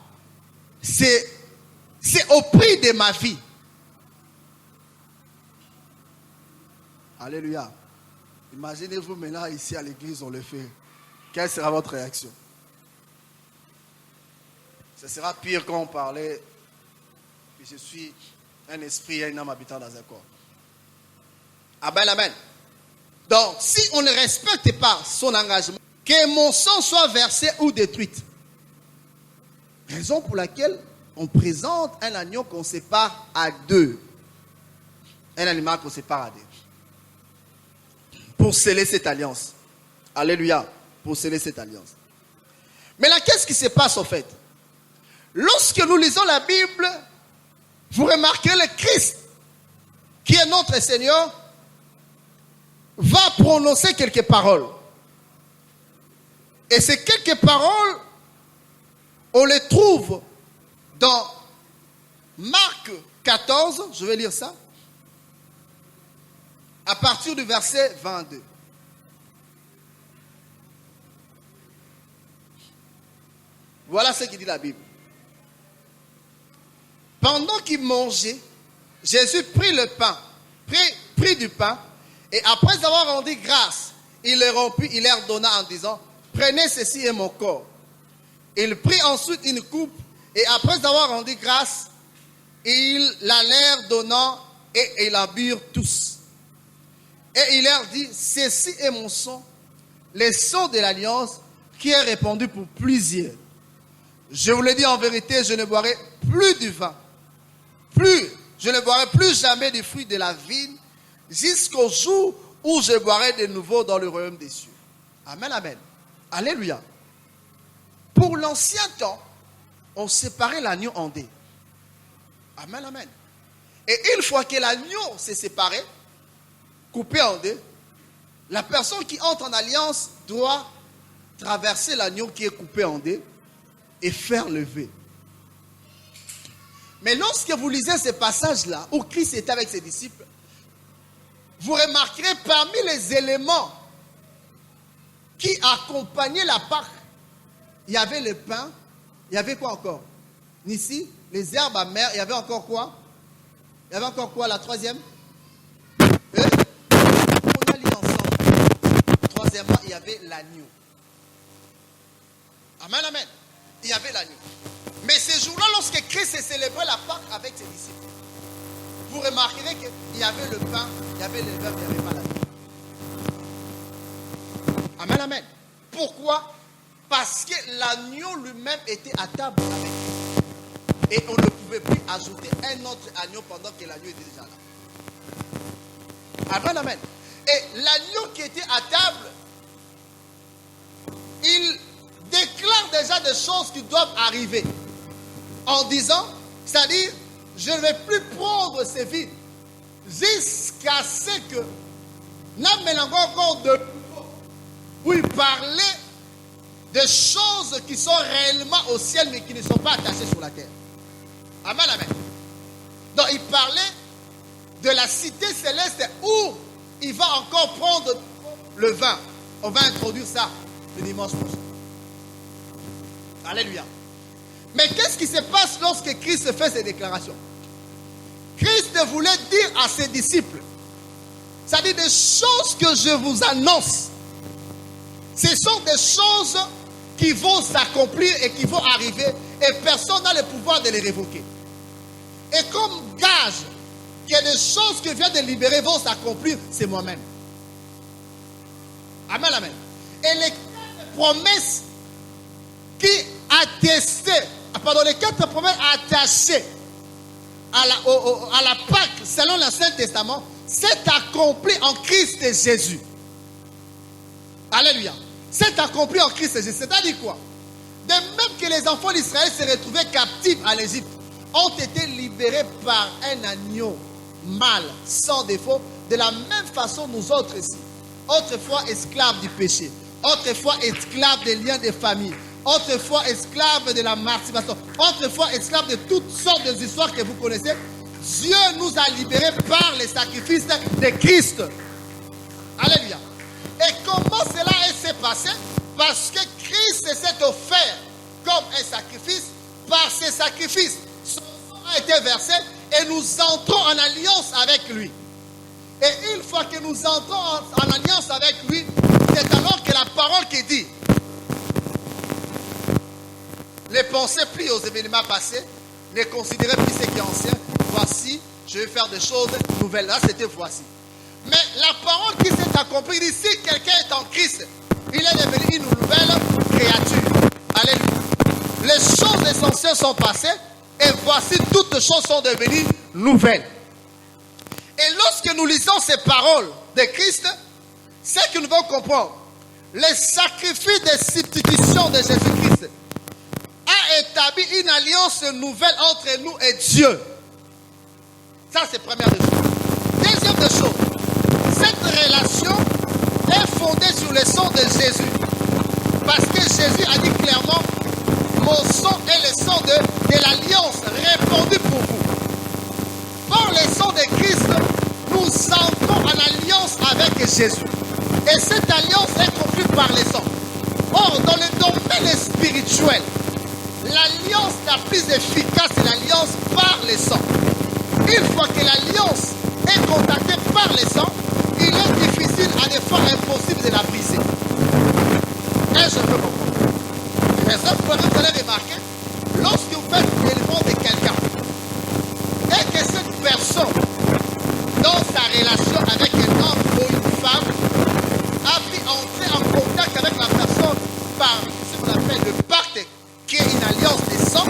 c'est au prix de ma vie. Alléluia. Imaginez-vous maintenant ici à l'église, on le fait. Quelle sera votre réaction? Ce sera pire quand on parlait que je suis Un esprit et une âme habitant dans un corps. Amen, amen. Donc, si on ne respecte pas son engagement, que mon sang soit versé ou détruit. Raison pour laquelle on présente un agneau qu'on sépare à deux. Un animal qu'on sépare à deux. Pour sceller cette alliance. Alléluia. Pour sceller cette alliance. Mais là, qu'est-ce qui se passe au fait? Lorsque nous lisons la Bible, vous remarquez le Christ, qui est notre Seigneur, va prononcer quelques paroles. Et ces quelques paroles, on les trouve dans Marc 14, je vais lire ça, à partir du verset 22. Voilà ce qui dit la Bible. Pendant qu'il mangeait, Jésus prit le pain, prit du pain, et après avoir rendu grâce, il le rompit, il leur donna en disant, prenez ceci est mon corps. Il prit ensuite une coupe, et après avoir rendu grâce, il la leur donna, et ils la burent tous. Et il leur dit, ceci est mon sang, le sang de l'alliance, qui est répandu pour plusieurs. Je vous le dis en vérité, je ne boirai plus du vin. Je ne boirai plus jamais du fruit de la vigne, jusqu'au jour où je boirai de nouveau dans le royaume des cieux. Amen, amen. Alléluia. Pour l'ancien temps, on séparait l'agneau en deux. Amen, amen. Et une fois que l'agneau s'est séparé, coupé en deux, la personne qui entre en alliance doit traverser l'agneau qui est coupé en deux et faire lever. Mais lorsque vous lisez ce passage-là, où Christ était avec ses disciples, vous remarquerez parmi les éléments qui accompagnaient la Pâque, il y avait le pain, il y avait quoi encore? Ici, les herbes amères, il y avait encore quoi? Il y avait encore quoi, la troisième? On a lu ensemble. Troisièmement, il y avait l'agneau. Amen, amen. Il y avait l'agneau. Mais ce jour-là, lorsque Christ célébrait la Pâque avec ses disciples, vous remarquerez qu'il y avait le pain, il y avait les herbes, il n'y avait pas l'agneau. Amen, amen. Pourquoi? Parce que l'agneau lui-même était à table avec lui. Et on ne pouvait plus ajouter un autre agneau pendant que l'agneau était déjà là. Amen, amen. Et l'agneau qui était à table, il déclare déjà des choses qui doivent arriver. En disant, c'est-à-dire, je ne vais plus prendre ces vides jusqu'à ce que n'amène encore de où il parlait des choses qui sont réellement au ciel mais qui ne sont pas attachées sur la terre. Amen, amen. Donc il parlait de la cité céleste où il va encore prendre le vin. On va introduire ça le dimanche prochain. Alléluia. Mais qu'est-ce qui se passe lorsque Christ fait ces déclarations? Christ voulait dire à ses disciples, c'est-à-dire des choses que je vous annonce. Ce sont des choses qui vont s'accomplir et qui vont arriver et personne n'a le pouvoir de les révoquer. Et comme gage qu'il y a des choses que je viens de libérer vont s'accomplir, c'est moi-même. Amen, amen. Et les promesses qui attestaient, les 4 promesses attachées à la Pâque selon l'Ancien Testament, c'est accompli en Christ Jésus. Alléluia. C'est accompli en Christ Jésus. C'est-à-dire quoi? De même que les enfants d'Israël se retrouvaient captifs à l'Égypte, ont été libérés par un agneau mâle, sans défaut, de la même façon nous autres ici. Autrefois esclaves du péché, autrefois esclaves des liens de famille, autrefois esclaves de la masturbation, autrefois esclaves de toutes sortes d'histoires que vous connaissez. Dieu nous a libérés par les sacrifices de Christ. Alléluia. Et comment cela s'est passé? Parce que Christ s'est offert comme un sacrifice. Par ses sacrifices, son sang a été versé et nous entrons en alliance avec lui. Et une fois que nous entrons en alliance avec lui, c'est alors que la parole qui dit, les pensées plient aux événements passés, ne considérez plus ce qui est ancien. Voici, je vais faire des choses nouvelles. Là, c'était voici. Mais la parole qui s'est accomplie, il dit, si quelqu'un est en Christ, il est devenu une nouvelle créature. Alléluia. Les choses essentielles sont passées et voici toutes les choses sont devenues nouvelles. Et lorsque nous lisons ces paroles de Christ, c'est que nous devons comprendre. Le sacrifice de substitution de Jésus-Christ a établi une alliance nouvelle entre nous et Dieu. Ça, c'est la première des choses. Deuxième des choses, cette relation est fondée sur le sang de Jésus. Parce que Jésus a dit clairement, mon sang est le sang de l'alliance répandue pour vous. Par le sang de Christ, nous entrons en alliance avec Jésus. Et cette alliance est conclue par le sang. Or, dans le domaine spirituel, l'alliance la plus efficace est l'alliance par le sang. Une fois que l'alliance est contactée par le sang, il est difficile, à des fois impossible de la briser. Et je peux comprendre. Mais ça, vous allez remarquer, lorsque vous faites l'élément de quelqu'un, et que cette personne, dans sa relation avec un homme ou une femme, a pu entrer en contact avec la personne par ce qu'on appelle le pacte, qui est une alliance de sang,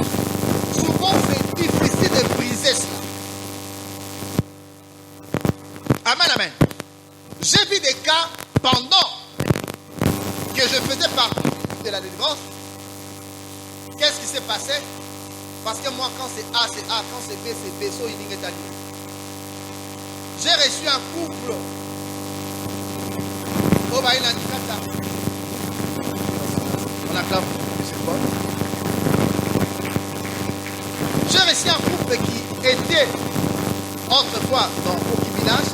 souvent c'est difficile de briser cela. Amen, amen. J'ai vu des cas pendant que je faisais partie de la délivrance. Qu'est-ce qui s'est passé? Parce que moi, quand c'est A, c'est A, quand c'est B, c'est B, so il est allié. J'ai reçu un couple. Oh, bah, il a dit on acclame. C'est bon. J'ai reçu un couple qui était autrefois dans le village.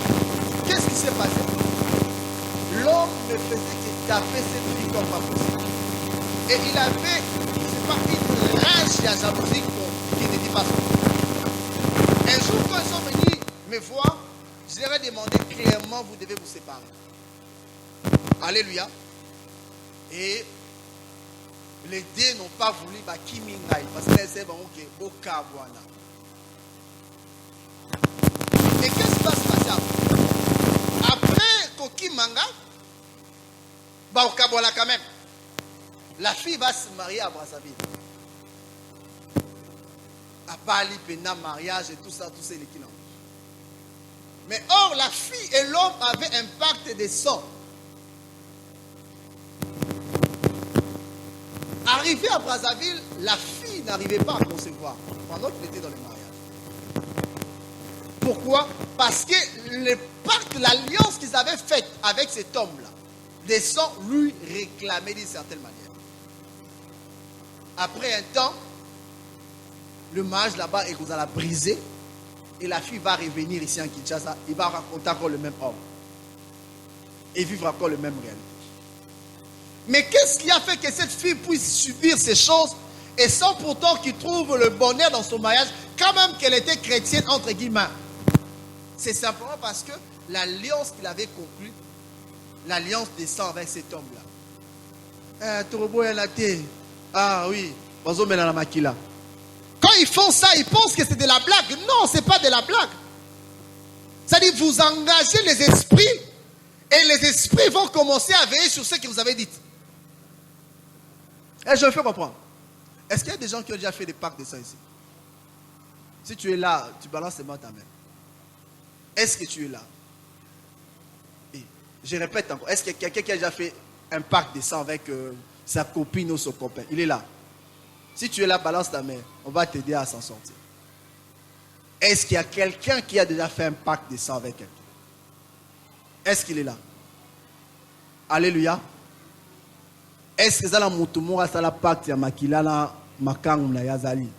Qu'est-ce qui s'est passé? L'homme ne faisait que taper cette fille comme pas possible. Et il avait, c'est pas une rage à jalousie qui ne dit pas ça. Un jour, quand ils sont venus me voir, je leur ai demandé clairement, vous devez vous séparer. Alléluia. Et les deux n'ont pas voulu, bah, qui m'ingaille, parce que c'est bon, ok, au cas, voilà. Et qu'est-ce qui va se passer après? Après Koki Manga, bah, au cas, voilà, quand même. La fille va se marier à Brazzaville. À Bali, Pena, mariage et tout ça, tous ces liquides. Mais or, la fille et l'homme avaient un pacte de sang. Arrivé à Brazzaville, la fille n'arrivait pas à concevoir pendant qu'il était dans le mariage. Pourquoi? Parce que le pacte, l'alliance qu'ils avaient faite avec cet homme-là, des sangs lui réclamaient d'une certaine manière. Après un temps, le mariage là-bas est à la briser et la fille va revenir ici en Kinshasa. Il va raconter encore le même homme et vivre encore le même réel. Mais qu'est-ce qui a fait que cette fille puisse subir ces choses et sans pourtant qu'il trouve le bonheur dans son mariage, quand même qu'elle était chrétienne entre guillemets? C'est simplement parce que l'alliance qu'il avait conclue, l'alliance des sangs avec cet homme-là. Ah oui, quand ils font ça, ils pensent que c'est de la blague. Non, ce n'est pas de la blague. C'est-à-dire, vous engagez les esprits et les esprits vont commencer à veiller sur ce que vous avez dit. Et je me fais comprendre. Est-ce qu'il y a des gens qui ont déjà fait des pactes de ça ici? Si tu es là, tu balances seulement ta main. Est-ce que tu es là? Et je répète encore. Est-ce qu'il y a quelqu'un qui a déjà fait un pacte de sang avec sa copine ou son copain? Il est là. Si tu es là, balance ta main. On va t'aider à s'en sortir. Est-ce qu'il y a quelqu'un qui a déjà fait un pacte de sang avec quelqu'un? Est-ce qu'il est là? Alléluia. Est-ce que ça la mutumo a la pacte ya makila la makang na yazali?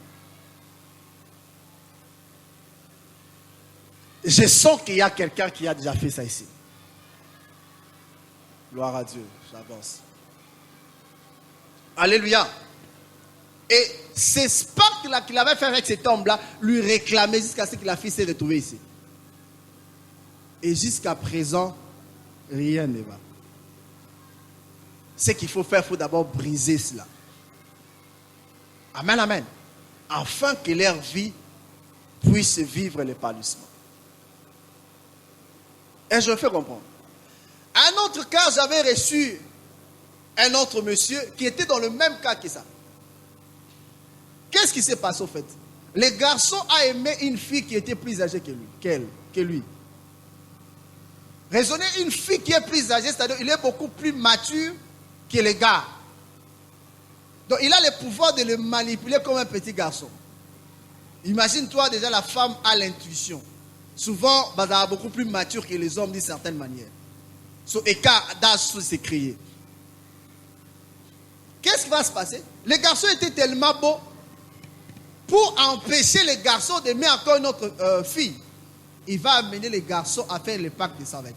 Je sens qu'il y a quelqu'un qui a déjà fait ça ici. Gloire à Dieu. J'avance. Alléluia. Et c'est ce pacte-là qu'il avait fait avec cet homme-là, lui réclamait jusqu'à ce que la fille s'est retrouvée ici. Et jusqu'à présent, rien ne va. Ce qu'il faut faire, il faut d'abord briser cela. Amen, amen. Afin que leur vie puisse vivre l'épanouissement. Et je fais comprendre. Un autre cas, j'avais reçu un autre monsieur qui était dans le même cas que ça. Qu'est-ce qui s'est passé au fait? Le garçon a aimé une fille qui était plus âgée que lui. Raisonner une fille qui est plus âgée, c'est-à-dire qu'il est beaucoup plus mature que les gars. Donc il a le pouvoir de le manipuler comme un petit garçon. Imagine-toi déjà, la femme a l'intuition. Souvent, elle est beaucoup plus mature que les hommes d'une certaine manière. So, écart d'âge s'est créé. Qu'est-ce qui va se passer? Le garçon était tellement beau pour empêcher les garçons d'aimer encore une autre fille. Il va amener les garçons à faire le pacte de sang avec.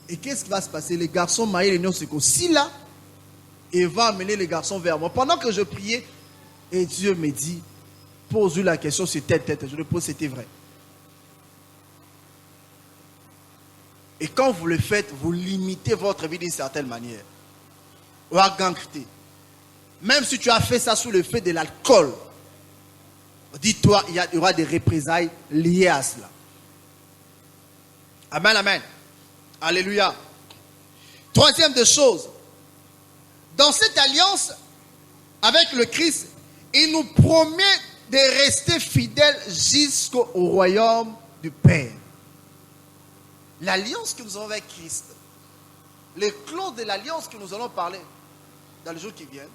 Et qu'est-ce qui va se passer? Les garçons mariés, les noms, c'est qu'aussi là, il va amener les garçons vers moi. Pendant que je priais, et Dieu me dit, pose-lui la question sur tête. Je le pose, c'était vrai. Et quand vous le faites, vous limitez votre vie d'une certaine manière. Ou à gangster. Même si tu as fait ça sous le fait de l'alcool, dis-toi, il y aura des représailles liées à cela. Amen, amen. Alléluia. Troisième des choses. Dans cette alliance avec le Christ, il nous promet de rester fidèles jusqu'au royaume du Père. L'alliance que nous avons avec Christ, les clauses de l'alliance que nous allons parler dans les jours qui viennent,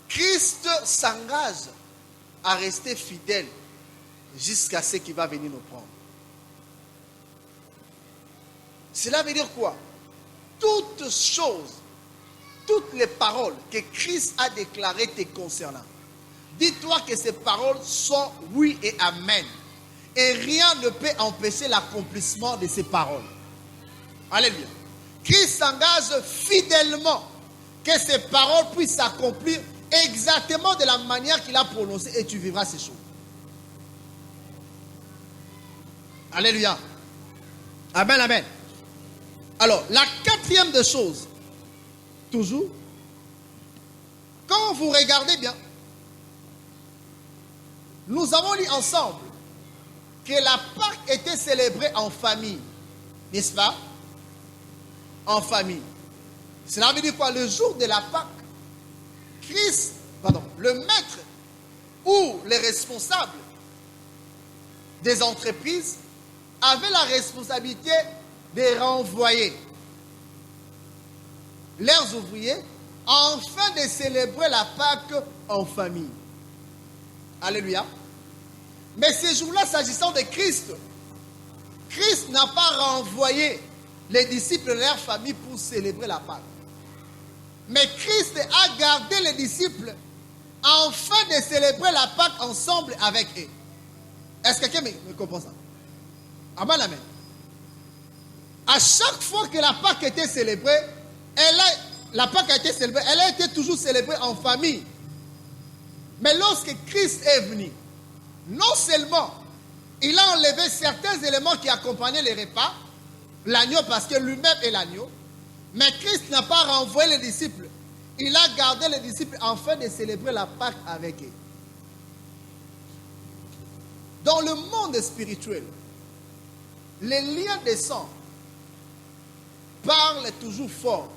Christ s'engage à rester fidèle jusqu'à ce qu'il va venir nous prendre. Cela veut dire quoi? Toutes choses, toutes les paroles que Christ a déclarées te concernant, dis-toi que ces paroles sont oui et amen. Et rien ne peut empêcher l'accomplissement de ces paroles. Alléluia. Christ s'engage fidèlement que ces paroles puissent s'accomplir exactement de la manière qu'il a prononcée, et tu vivras ces choses. Alléluia. Amen, amen. Alors, la quatrième des choses, toujours, quand vous regardez bien, nous avons lu ensemble que la Pâque était célébrée en famille, n'est-ce pas? En famille. Cela veut dire quoi? Le jour de la Pâque, le maître ou les responsables des entreprises avaient la responsabilité de renvoyer leurs ouvriers afin de célébrer la Pâque en famille. Alléluia. Mais ces jours-là, s'agissant de Christ, Christ n'a pas renvoyé les disciples de leur famille pour célébrer la Pâque. Mais Christ a gardé les disciples afin de célébrer la Pâque ensemble avec eux. Est-ce que quelqu'un me comprend ça? Amen, amen. À chaque fois que la Pâque était célébrée, elle a été toujours célébrée en famille. Mais lorsque Christ est venu, non seulement il a enlevé certains éléments qui accompagnaient les repas, l'agneau parce que lui-même est l'agneau, mais Christ n'a pas renvoyé les disciples. Il a gardé les disciples afin de célébrer la Pâque avec eux. Dans le monde spirituel, les liens de sang parlent toujours fort.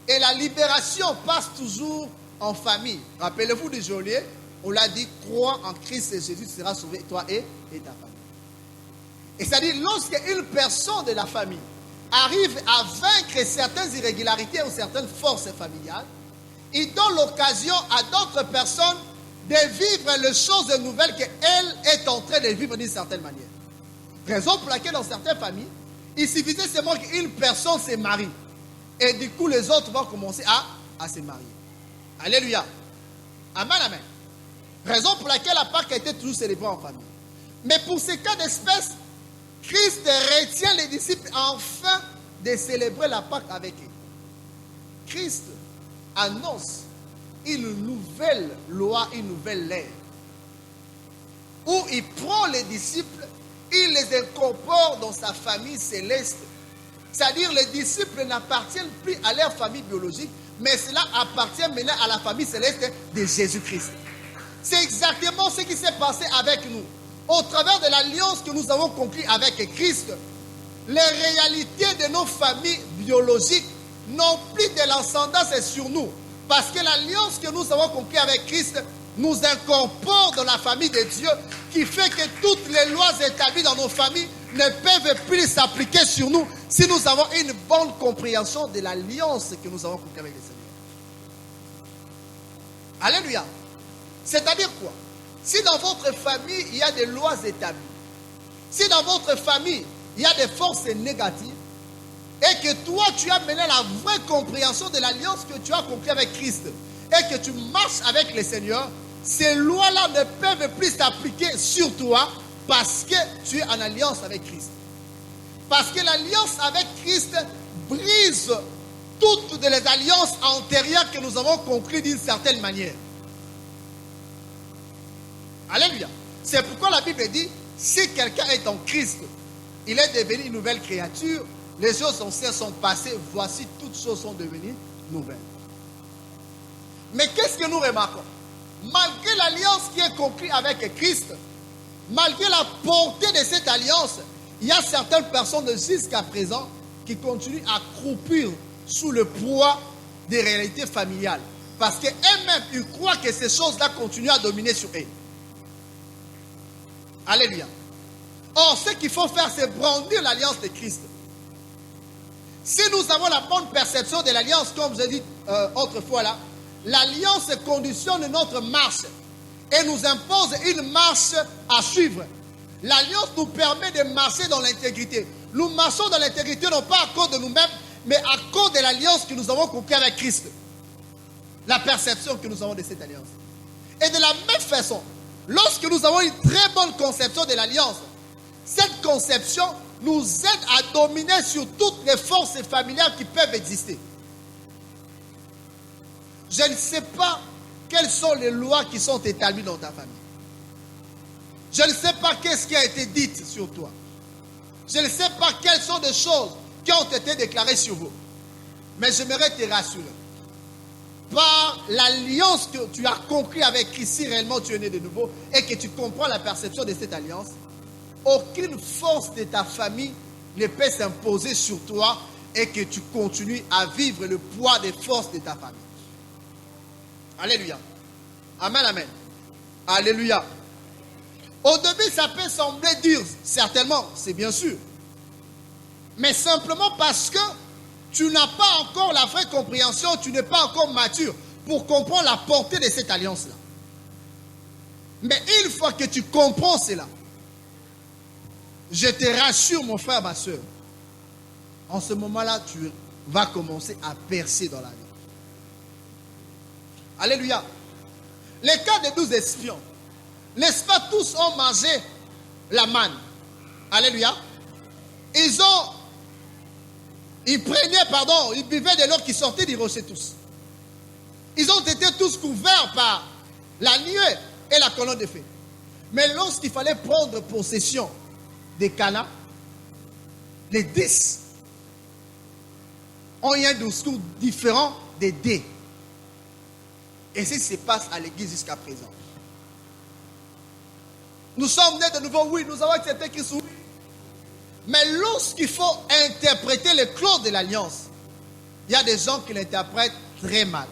Et la libération passe toujours en famille. Rappelez-vous du geôlier, on l'a dit, crois en Christ et Jésus sera sauvé, toi et ta famille. Et c'est-à-dire, lorsqu'une personne de la famille arrive à vaincre certaines irrégularités ou certaines forces familiales, il donne l'occasion à d'autres personnes de vivre les choses nouvelles qu'elle est en train de vivre d'une certaine manière. Raison pour laquelle dans certaines familles, il suffisait seulement qu'une personne se marie. Et du coup, les autres vont commencer à se marier. Alléluia. Amen, amen. Raison pour laquelle la Pâque a été toujours célébrée en famille. Mais pour ces cas d'espèce, Christ retient les disciples afin de célébrer la Pâque avec eux. Christ annonce une nouvelle loi, une nouvelle ère, où il prend les disciples, il les incorpore dans sa famille céleste. C'est-à-dire les disciples n'appartiennent plus à leur famille biologique, mais cela appartient maintenant à la famille céleste de Jésus-Christ. C'est exactement ce qui s'est passé avec nous. au travers de l'alliance que nous avons conclue avec Christ, les réalités de nos familles biologiques n'ont plus de l'ascendance sur nous. Parce que l'alliance que nous avons conclue avec Christ nous incorpore dans la famille de Dieu, qui fait que toutes les lois établies dans nos familles ne peuvent plus s'appliquer sur nous si nous avons une bonne compréhension de l'alliance que nous avons conclue avec le Seigneur. Alléluia. C'est-à-dire quoi? Si dans votre famille, il y a des lois établies, si dans votre famille, il y a des forces négatives, et que toi, tu as mené la vraie compréhension de l'alliance que tu as conclue avec Christ, et que tu marches avec le Seigneur, ces lois-là ne peuvent plus s'appliquer sur toi parce que tu es en alliance avec Christ. Parce que l'alliance avec Christ brise toutes les alliances antérieures que nous avons conclues d'une certaine manière. Alléluia. C'est pourquoi la Bible dit, si quelqu'un est en Christ, il est devenu une nouvelle créature, les choses anciennes sont passées, voici toutes choses sont devenues nouvelles. Mais qu'est-ce que nous remarquons? Malgré l'alliance qui est conclue avec Christ, malgré la portée de cette alliance, il y a certaines personnes jusqu'à présent qui continuent à croupir sous le poids des réalités familiales. Parce qu'eux-mêmes, ils croient que ces choses-là continuent à dominer sur eux. Alléluia. Or, ce qu'il faut faire, c'est brandir l'alliance de Christ. Si nous avons la bonne perception de l'alliance, comme je l'ai dit autrefois là, l'alliance conditionne notre marche et nous impose une marche à suivre. L'alliance nous permet de marcher dans l'intégrité. Nous marchons dans l'intégrité non pas à cause de nous-mêmes, mais à cause de l'alliance que nous avons conclue avec Christ. La perception que nous avons de cette alliance. Et de la même façon, lorsque nous avons une très bonne conception de l'alliance, cette conception nous aide à dominer sur toutes les forces familiales qui peuvent exister. Je ne sais pas quelles sont les lois qui sont établies dans ta famille. Je ne sais pas qu'est-ce qui a été dit sur toi. Je ne sais pas quelles sont les choses qui ont été déclarées sur vous. Mais j'aimerais te rassurer. Par l'alliance que tu as conclue avec Christ, si réellement tu es né de nouveau et que tu comprends la perception de cette alliance, aucune force de ta famille ne peut s'imposer sur toi et que tu continues à vivre le poids des forces de ta famille. Alléluia. Amen, amen. Alléluia. Au début, ça peut sembler dur, certainement, c'est bien sûr. Mais simplement parce que tu n'as pas encore la vraie compréhension, tu n'es pas encore mature pour comprendre la portée de cette alliance-là. Mais une fois que tu comprends cela, je te rassure, mon frère, ma soeur, en ce moment-là, tu vas commencer à percer dans la vie. Alléluia. Les cas des 12 espions, n'est-ce pas, tous ont mangé la manne. Alléluia. Ils buvaient de l'eau qui sortait du rocher tous. Ils ont été tous couverts par la nuée et la colonne de feu. Mais lorsqu'il fallait prendre possession des Cana, les 10 ont eu un discours différent des 2. Et c'est ce qui se passe à l'église jusqu'à présent. Nous sommes nés de nouveau, oui, nous avons accepté Christ, oui. Mais lorsqu'il faut interpréter les clauses de l'alliance, il y a des gens qui l'interprètent très mal.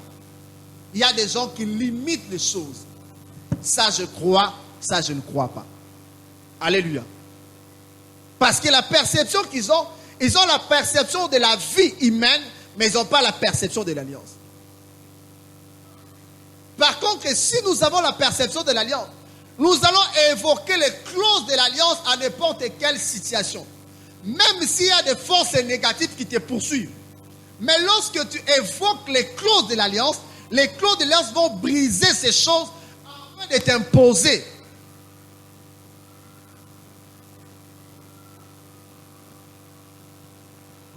Il y a des gens qui limitent les choses. Ça je crois, ça je ne crois pas. Alléluia. Parce que la perception qu'ils ont, ils ont la perception de la vie humaine, mais ils n'ont pas la perception de l'alliance. Par contre, si nous avons la perception de l'alliance, nous allons évoquer les clauses de l'alliance à n'importe quelle situation. Même s'il y a des forces négatives qui te poursuivent. Mais lorsque tu évoques les clauses de l'alliance vont briser ces choses afin de t'imposer.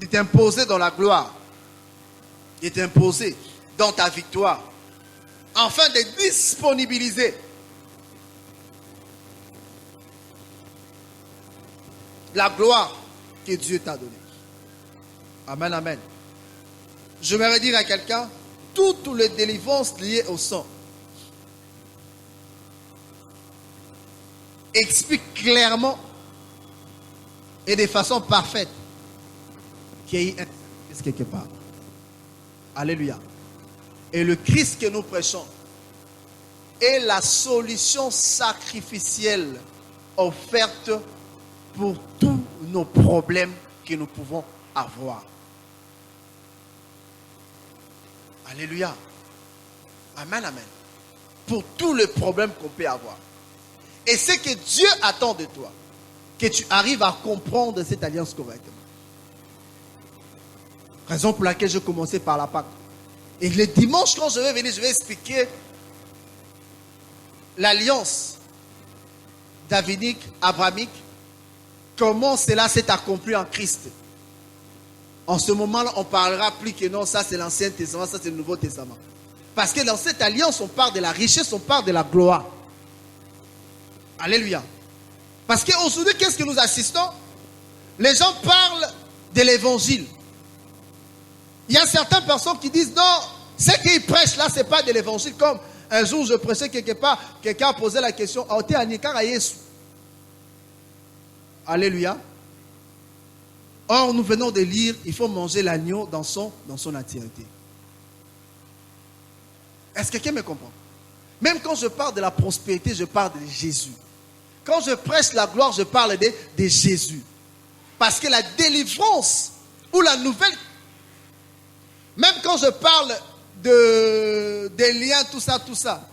De t'imposer dans la gloire. De t'imposer dans ta victoire. Afin de disponibiliser la gloire que Dieu t'a donnée. Amen, amen. Je vais dire à quelqu'un, toutes les délivrances liées au sang explique clairement et de façon parfaite qu'il y a un Christ quelque part. Alléluia. Et le Christ que nous prêchons est la solution sacrificielle offerte pour tous nos problèmes que nous pouvons avoir. Alléluia. Amen, amen. Pour tous les problèmes qu'on peut avoir. Et c'est que Dieu attend de toi, que tu arrives à comprendre cette alliance correctement. Raison pour laquelle je commençais par la Pâque. Et le dimanche, quand je vais venir, je vais expliquer l'alliance davidique, abrahamique, comment cela s'est accompli en Christ. En ce moment-là, on ne parlera plus que non, ça c'est l'Ancien Testament, ça c'est le Nouveau Testament. Parce que dans cette alliance, on parle de la richesse, on parle de la gloire. Alléluia. Parce qu'aujourd'hui, qu'est-ce que nous assistons? Les gens parlent de l'évangile. Il y a certaines personnes qui disent non, ce qu'ils prêchent là, ce n'est pas de l'évangile. Comme un jour, je prêchais quelque part, quelqu'un a posé la question, alléluia. Or, nous venons de lire, il faut manger l'agneau dans son entièreté. Est-ce que quelqu'un me comprend? Même quand je parle de la prospérité, je parle de Jésus. Quand je prêche la gloire, je parle de Jésus. Parce que la délivrance ou la nouvelle, même quand je parle des liens, tout ça,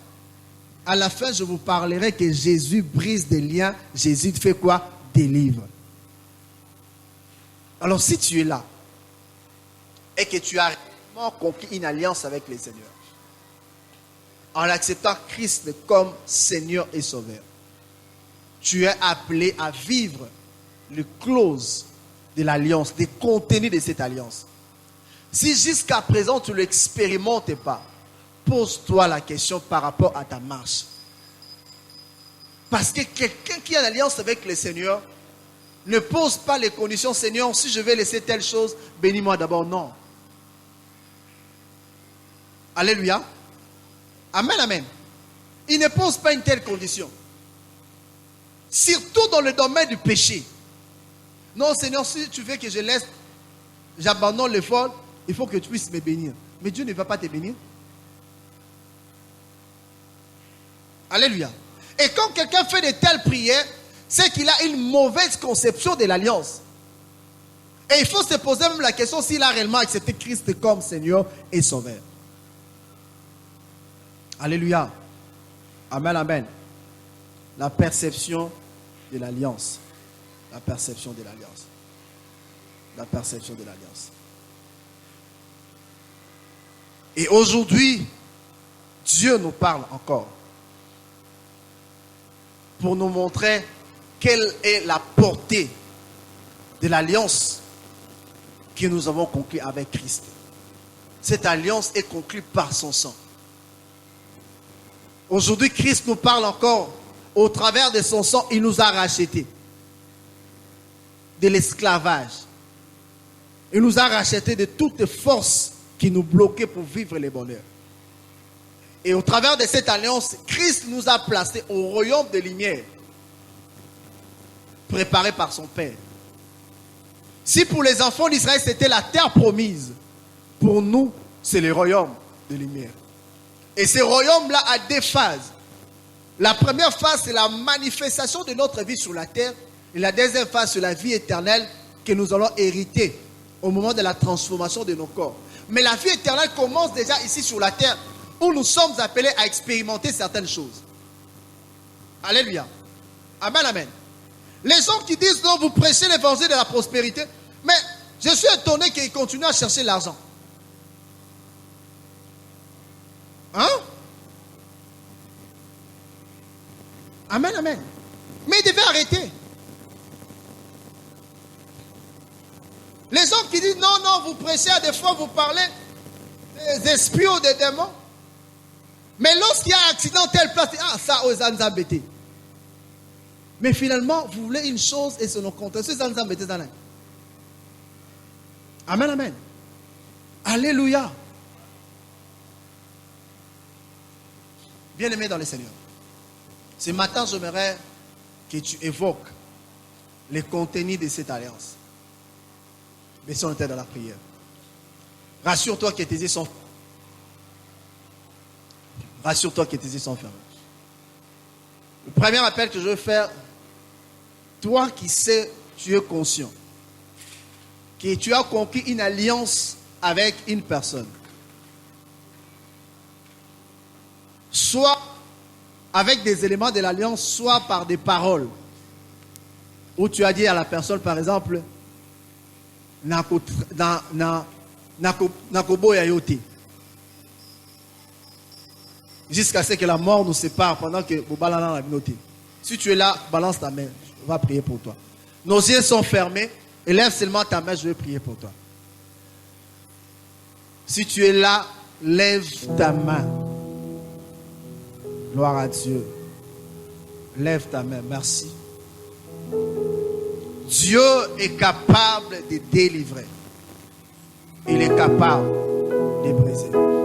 à la fin, je vous parlerai que Jésus brise des liens. Jésus fait quoi? Délivre. Alors, si tu es là et que tu as réellement compris une alliance avec le Seigneur, en acceptant Christ comme Seigneur et Sauveur, tu es appelé à vivre les clauses de l'alliance, les contenus de cette alliance. Si jusqu'à présent tu ne l'expérimentes pas, pose-toi la question par rapport à ta marche. Parce que quelqu'un qui a l'alliance avec le Seigneur ne pose pas les conditions. Seigneur, si je vais laisser telle chose, bénis-moi d'abord. Non. Alléluia. Amen, amen. Il ne pose pas une telle condition. Surtout dans le domaine du péché. Non, Seigneur, si tu veux que je laisse, j'abandonne l'effort, il faut que tu puisses me bénir. Mais Dieu ne va pas te bénir. Alléluia. Et quand quelqu'un fait de telles prières, c'est qu'il a une mauvaise conception de l'alliance. Et il faut se poser même la question s'il a réellement accepté Christ comme Seigneur et Sauveur. Alléluia. Amen, amen. La perception de l'alliance. La perception de l'alliance. La perception de l'alliance. Et aujourd'hui, Dieu nous parle encore pour nous montrer quelle est la portée de l'alliance que nous avons conclue avec Christ. Cette alliance est conclue par son sang. Aujourd'hui, Christ nous parle encore. Au travers de son sang, il nous a rachetés de l'esclavage. Il nous a rachetés de toutes forces qui nous bloquaient pour vivre les bonheurs. Et au travers de cette alliance, Christ nous a placés au royaume de lumière, préparé par son Père. Si pour les enfants d'Israël, c'était la terre promise, pour nous, c'est le royaume de lumière. Et ce royaume-là a deux phases. La première phase, c'est la manifestation de notre vie sur la terre. Et la deuxième phase, c'est la vie éternelle que nous allons hériter au moment de la transformation de nos corps. Mais la vie éternelle commence déjà ici sur la terre, où nous sommes appelés à expérimenter certaines choses. Alléluia. Amen, amen. Les gens qui disent non, vous prêchez l'évangile de la prospérité, mais je suis étonné qu'ils continuent à chercher l'argent. Hein? Amen, amen. Mais ils devaient arrêter. Les gens qui disent non, non, vous prêchez à des fois, vous parlez des esprits ou des démons. Mais lorsqu'il y a un accident, telle place, ah, ça, ça nous a embêtés. Mais finalement, vous voulez une chose et c'est nos comptes. Ça nous a embêtés dans l'air. Amen, amen. Alléluia. Bien-aimé dans le Seigneur. Ce matin, j'aimerais que tu évoques les contenus de cette alliance. Mais si on était dans la prière, rassure-toi que tes yeux sont fermés. Rassure-toi que tes yeux sont fermés. Le premier appel que je veux faire, toi qui sais, tu es conscient que tu as conclu une alliance avec une personne. Soit avec des éléments de l'alliance, soit par des paroles. Où tu as dit à la personne, par exemple, Nakobo Yayote. Jusqu'à ce que la mort nous sépare pendant que Bobalana l'a noté. Si tu es là, balance ta main. Je vais prier pour toi. Nos yeux sont fermés. Élève seulement ta main, je vais prier pour toi. Si tu es là, lève ta main. Gloire à Dieu. Lève ta main. Merci. Dieu est capable de délivrer. Il est capable de briser.